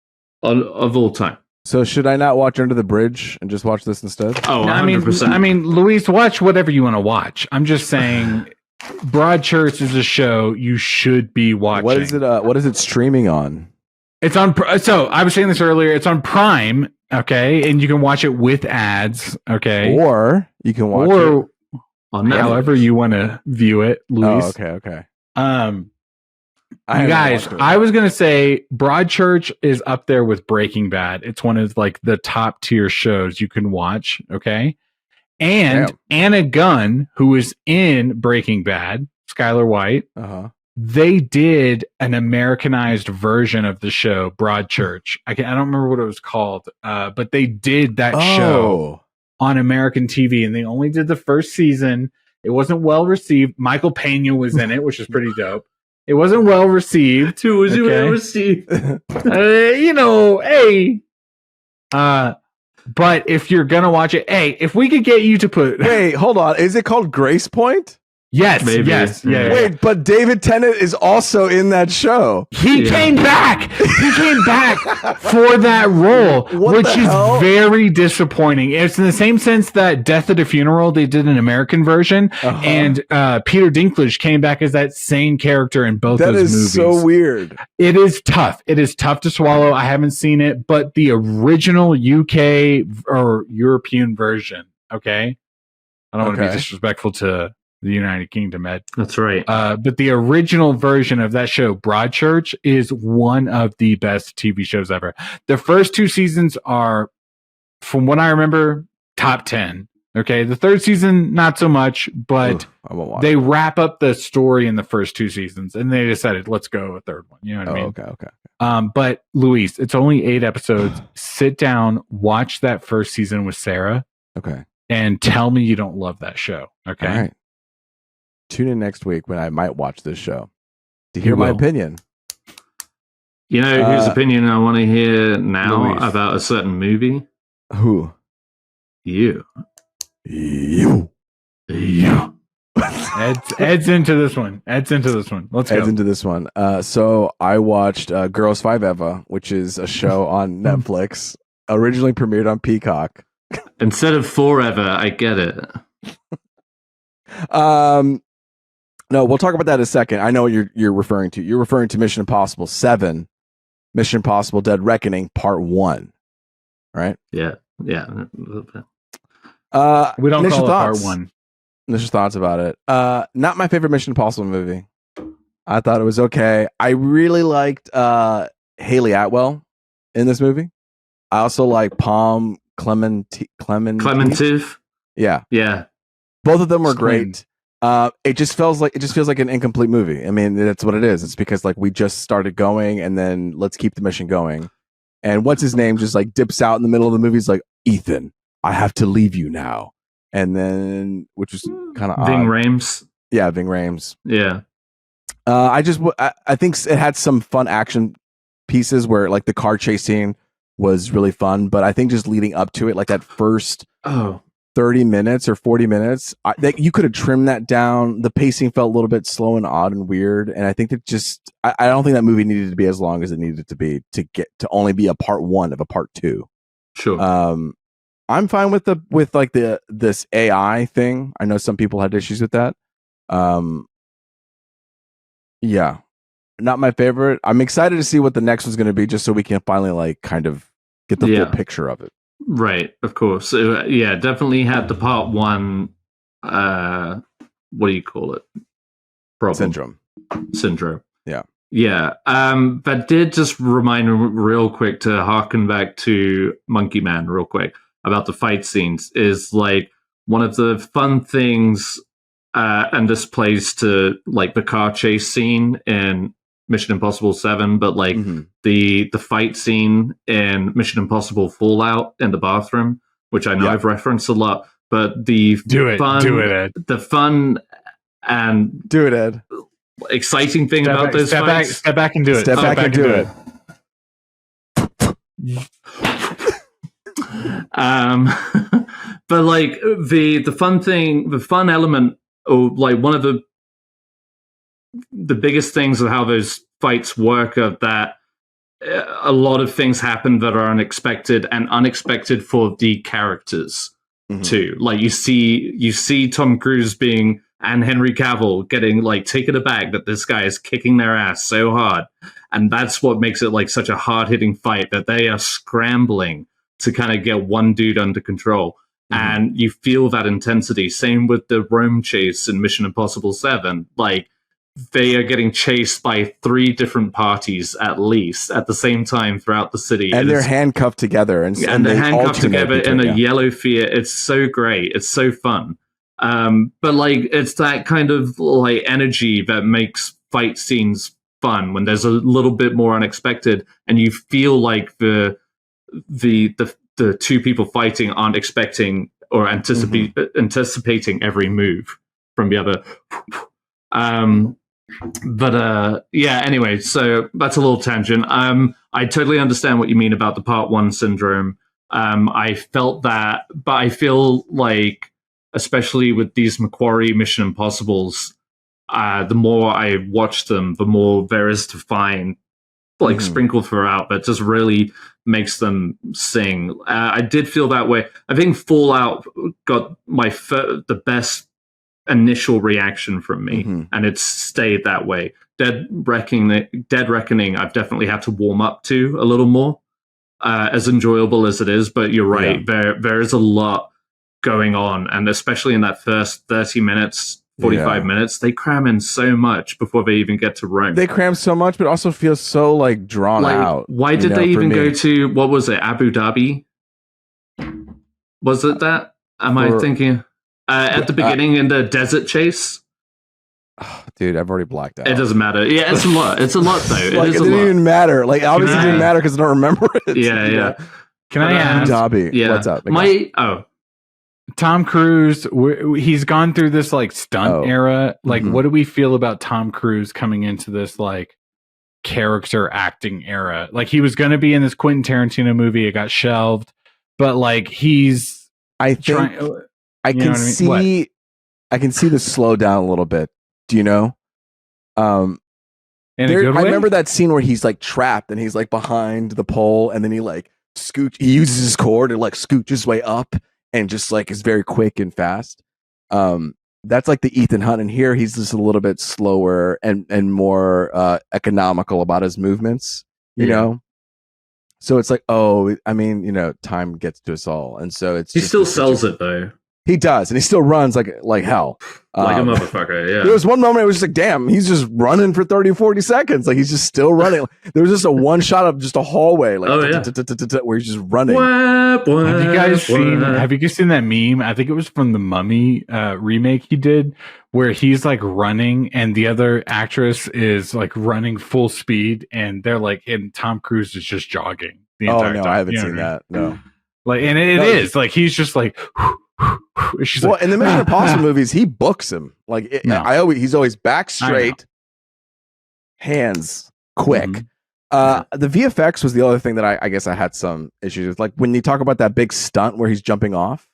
Of all time. So should I not watch Under the Bridge and just watch this instead? Oh, 100%. I mean, Luis, watch whatever you want to watch. I'm just saying Broadchurch is a show you should be watching. What is it streaming on? It's on. So I was saying this earlier. It's on Prime. Okay, and you can watch it with ads. Okay, or you can watch it on however you want to view it, Luis. Oh, okay. You guys, I was gonna say Broadchurch is up there with Breaking Bad. It's one of like the top tier shows you can watch. Okay, and Anna Gunn, who was in Breaking Bad, Skylar White. They did an Americanized version of the show Broadchurch. I don't remember what it was called, but they did that show on American TV, and they only did the first season. It wasn't well received. Michael Pena was in it, which is pretty dope. It wasn't well received. Was it well received? But if you're gonna watch it, if we could get you to put wait, hold on, is it called Grace Point? Yes, Maybe. yes, yeah. Wait, but David Tennant is also in that show. He came back. He came back for that role, which is very disappointing. It's in the same sense that Death at a Funeral, they did an American version, and Peter Dinklage came back as that same character in both those movies. That is so weird. It is tough. It is tough to swallow. I haven't seen it, but the original UK or European version, okay? I don't want to be disrespectful to the United Kingdom, Ed. That's right. But the original version of that show, Broadchurch, is one of the best TV shows ever. The first 2 seasons are, from what I remember, top 10. Okay, the third season, not so much, but they wrap up the story in the first 2 seasons, and they decided, let's go a third one. You know what I mean? Okay. But Luis, it's only 8 episodes. Sit down, watch that first season with Sarah. Okay. And tell me you don't love that show. Okay. All right. Tune in next week when I might watch this show to hear my opinion. You know whose opinion I want to hear now about a certain movie? Who? You. Ed's into this one. Let's go. Ed's into this one. So I watched Girls 5 Eva, which is a show on Netflix, originally premiered on Peacock. Instead of Forever, I get it. No, we'll talk about that in a second. I know what you're referring to. You're referring to Mission Impossible 7, Mission Impossible Dead Reckoning Part 1. Right? Yeah. We don't call it Part 1. Initial thoughts about it. Not my favorite Mission Impossible movie. I thought it was okay. I really liked Haley Atwell in this movie. I also like Palm Clementive. Yeah. Both of them were great. It just feels like an incomplete movie. I mean, that's what it is. It's because like we just started going, and then let's keep the mission going. And what's his name just like dips out in the middle of the movie. He's like, Ethan, I have to leave you now. And then, which is kind of Ving Rhames. Yeah, Ving Rhames. Yeah. I think it had some fun action pieces where like the car chase scene was really fun, but I think just leading up to it, like that first 30 minutes or 40 minutes, you could have trimmed that down. The pacing felt a little bit slow and odd and weird, and I think that I don't think that movie needed to be as long as it needed to be to get to only be a part 1 of a part 2. Sure. I'm fine with this AI thing. I know some people had issues with that. Yeah, not my favorite. I'm excited to see what the next one's going to be, just so we can finally like kind of get the full picture of it. Right, of course. Yeah, definitely had the part 1. What do you call it? Syndrome. Yeah. That did just remind me real quick to harken back to Monkey Man real quick about the fight scenes. Is like one of the fun things, and this plays to like the car chase scene in Mission Impossible 7, but like the fight scene in Mission Impossible Fallout in the bathroom, which I know I've referenced a lot, but the fun and do it, Ed. Exciting thing about those fights. Step back and do it. Step back and do it. But like the fun element, or like one of the biggest things of how those fights work are that a lot of things happen that are unexpected and unexpected for the characters too. Like you see Tom Cruise and Henry Cavill getting like taken aback that this guy is kicking their ass so hard, and that's what makes it like such a hard-hitting fight, that they are scrambling to kind of get one dude under control. And you feel that intensity. Same with the Rome chase in Mission Impossible 7. Like, they are getting chased by 3 different parties at least at the same time throughout the city. And they're handcuffed together. And they're handcuffed together in a yellow Fiat. It's so great. It's so fun. But like, it's that kind of like energy that makes fight scenes fun when there's a little bit more unexpected, and you feel like the 2 people fighting aren't expecting or anticipating every move from the other. Anyway, so that's a little tangent. I totally understand what you mean about the part 1 syndrome. I felt that, but I feel like especially with these Macquarie Mission Impossibles, the more I watch them, the more there is to find, like sprinkled throughout, but just really makes them sing. I did feel that way. I think Fallout got the best initial reaction from me, and it's stayed that way. Dead Reckoning, I've definitely had to warm up to a little more, as enjoyable as it is. But you're right, there is a lot going on, and especially in that first 30 minutes, 45 minutes, they cram in so much before they even get to Rome. They cram so much, but also feels so like drawn out. Why did they even go to, what was it, Abu Dhabi? Was it that? Am I thinking at the beginning in the desert chase? Oh, dude, I've already blacked out. It doesn't matter. Yeah, it's a lot. It's a lot though. It didn't even matter. Like obviously it didn't matter because I don't remember it. Yeah. Can I ask? Abu Dhabi. Yeah. What's up? Tom Cruise, he's gone through this like stunt era. Like, what do we feel about Tom Cruise coming into this like character acting era? Like, he was going to be in this Quentin Tarantino movie, it got shelved, but like I can see the slow down a little bit. Do you know? I remember that scene where he's like trapped and he's like behind the pole, and then he like he uses his cord and like scooches his way up. And just like is very quick and fast. That's like the Ethan Hunt. And here he's just a little bit slower and more economical about his movements, you know? So it's like, time gets to us all. And so he still sells it though. He does, and he still runs like hell. Like a motherfucker, yeah. There was one moment it was just like, damn, he's just running for 30, 40 seconds. Like, he's just still running. There was just a one shot of just a hallway, like, where he's just running. Have you guys seen that meme? I think it was from the Mummy remake he did, where he's like running, and the other actress is like running full speed, and they're like, and Tom Cruise is just jogging the entire time. I haven't seen that. No. Like, and it is like he's just like. In the Mission Impossible movies, he books him. Like he's always back straight, hands quick. The VFX was the other thing that I guess I had some issues with. Like when you talk about that big stunt where he's jumping off,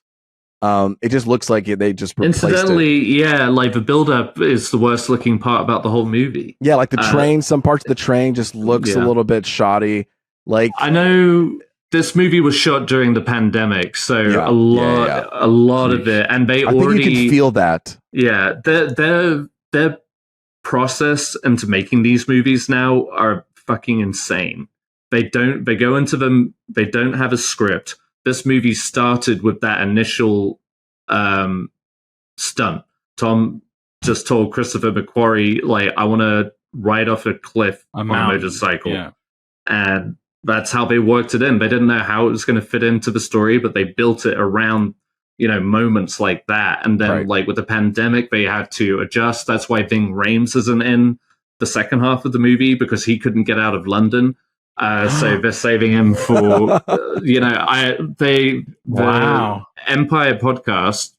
it just looks like they just replaced Incidentally, it. like the build-up is the worst looking part about the whole movie. Yeah, like the train. Some parts of the train just looks a little bit shoddy. Like I know. This movie was shot during the pandemic, so a lot of it, and I think you can feel that. Yeah, their process into making these movies now are fucking insane. They go into them. They don't have a script. This movie started with that initial stunt. Tom just told Christopher McQuarrie, like, I want to ride off a cliff on a motorcycle, and that's how they worked it in. They didn't know how it was going to fit into the story, but they built it around, moments like that. And then, like with the pandemic, they had to adjust. That's why Ving Rhames isn't in the second half of the movie, because he couldn't get out of London. So they're saving him for, the Empire podcast,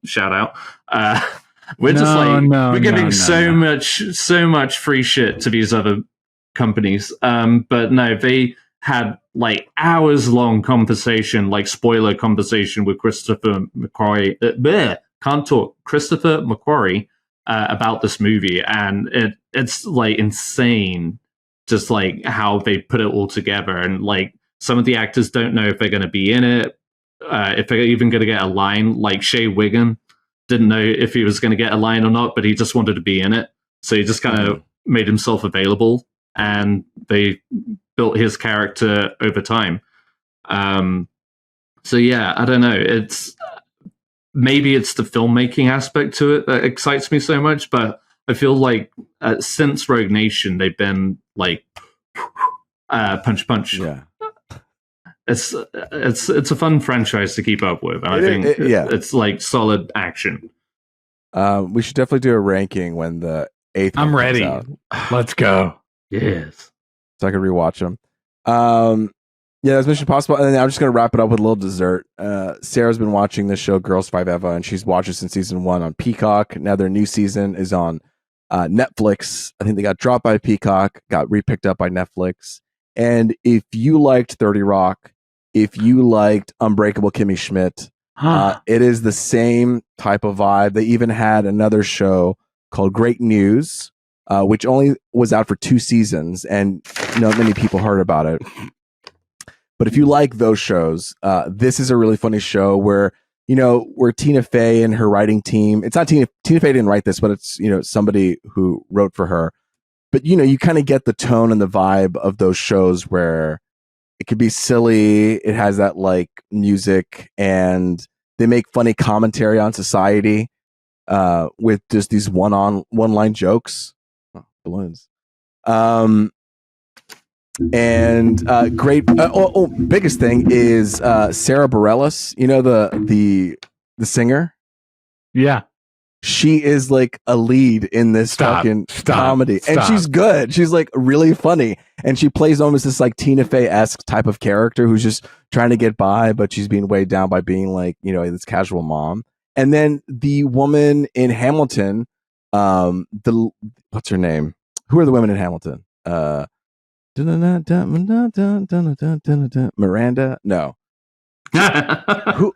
shout out. We're we're giving so much free shit to these other companies. But no, they had like hours long conversation, like spoiler conversation with Christopher McQuarrie. Christopher McQuarrie about this movie, and it's like insane, just like how they put it all together. And like some of the actors don't know if they're going to be in it, if they're even going to get a line. Like Shea Wiggum didn't know if he was going to get a line or not, but he just wanted to be in it, so he just kind of made himself available, and they built his character over time. So yeah, I don't know. Maybe it's the filmmaking aspect to it that excites me so much, but I feel like since Rogue Nation, they've been like punch. Yeah, it's a fun franchise to keep up with, and I think it's like solid action. We should definitely do a ranking when the 8th. I'm ready. Out. Let's go. Yes. So I can rewatch them. That's Mission Impossible. And then I'm just going to wrap it up with a little dessert. Sarah's been watching this show, Girls 5 Eva, and she's watched it since season 1 on Peacock. Now their new season is on Netflix. I think they got dropped by Peacock, got repicked up by Netflix. And if you liked 30 Rock, if you liked Unbreakable Kimmy Schmidt, It is the same type of vibe. They even had another show called Great News, which only was out for 2 seasons, and not many people heard about it. But if you like those shows, this is a really funny show where Tina Fey and her writing team. It's not Tina Fey didn't write this, but it's somebody who wrote for her. But you kind of get the tone and the vibe of those shows where it could be silly. It has that like music, and they make funny commentary on society with just these one-line jokes. Oh, balloons. And great. Biggest thing is Sarah Bareilles. The singer. Yeah. She is like a lead in this fucking comedy. And she's good. She's like really funny. And she plays almost this like Tina Fey-esque type of character who's just trying to get by, but she's being weighed down by being like, this casual mom. And then the woman in Hamilton, what's her name? Who are the women in Hamilton? Miranda? No. Who?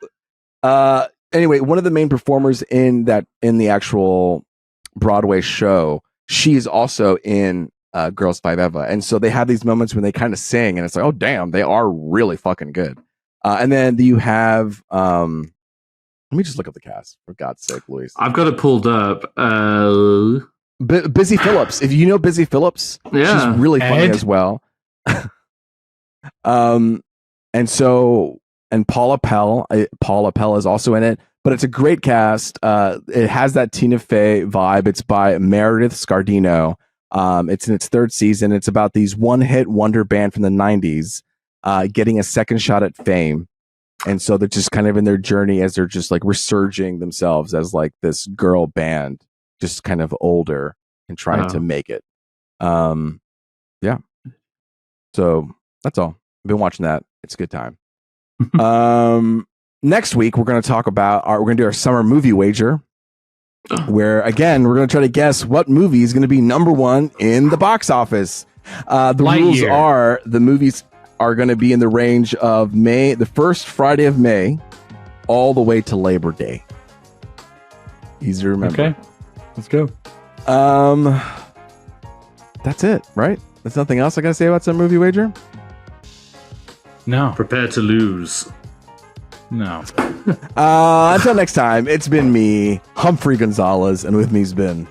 Anyway, one of the main performers in the actual Broadway show, she's also in Girls Five Eva, and so they have these moments when they kind of sing, and it's like, oh damn, they are really fucking good. And then you have, let me just look up the cast for God's sake, Luis. I've got it pulled up. Busy Phillips. If you know Busy Phillips, she's really funny as well. And Paula Pell is also in it, but it's a great cast. It has that Tina Fey vibe. It's by Meredith Scardino. It's in its 3rd season. It's about these one-hit wonder band from the 90s getting a second shot at fame. And so they're just kind of in their journey as they're just like resurging themselves as like this girl band, just kind of older and trying to make it. Yeah. So that's all. I've been watching that. It's a good time. Next week we're going to talk about we're going to do our summer movie wager, where again we're going to try to guess what movie is going to be number 1 in the box office. The rules are the movies are going to be in the range of the first Friday of May all the way to Labor Day. Easy to remember. Okay, let's go. That's it, right? There's nothing else I got to say about some movie wager. No. Prepare to lose. No. Until next time, it's been me, Humphrey Gonzalez, and with me's been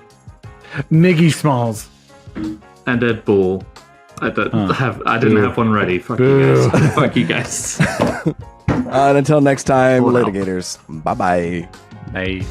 Miggy Smalls and Deadpool. I didn't have one ready. Fuck you guys. Fuck you guys. And until next time, litigators. Bye-bye. Bye.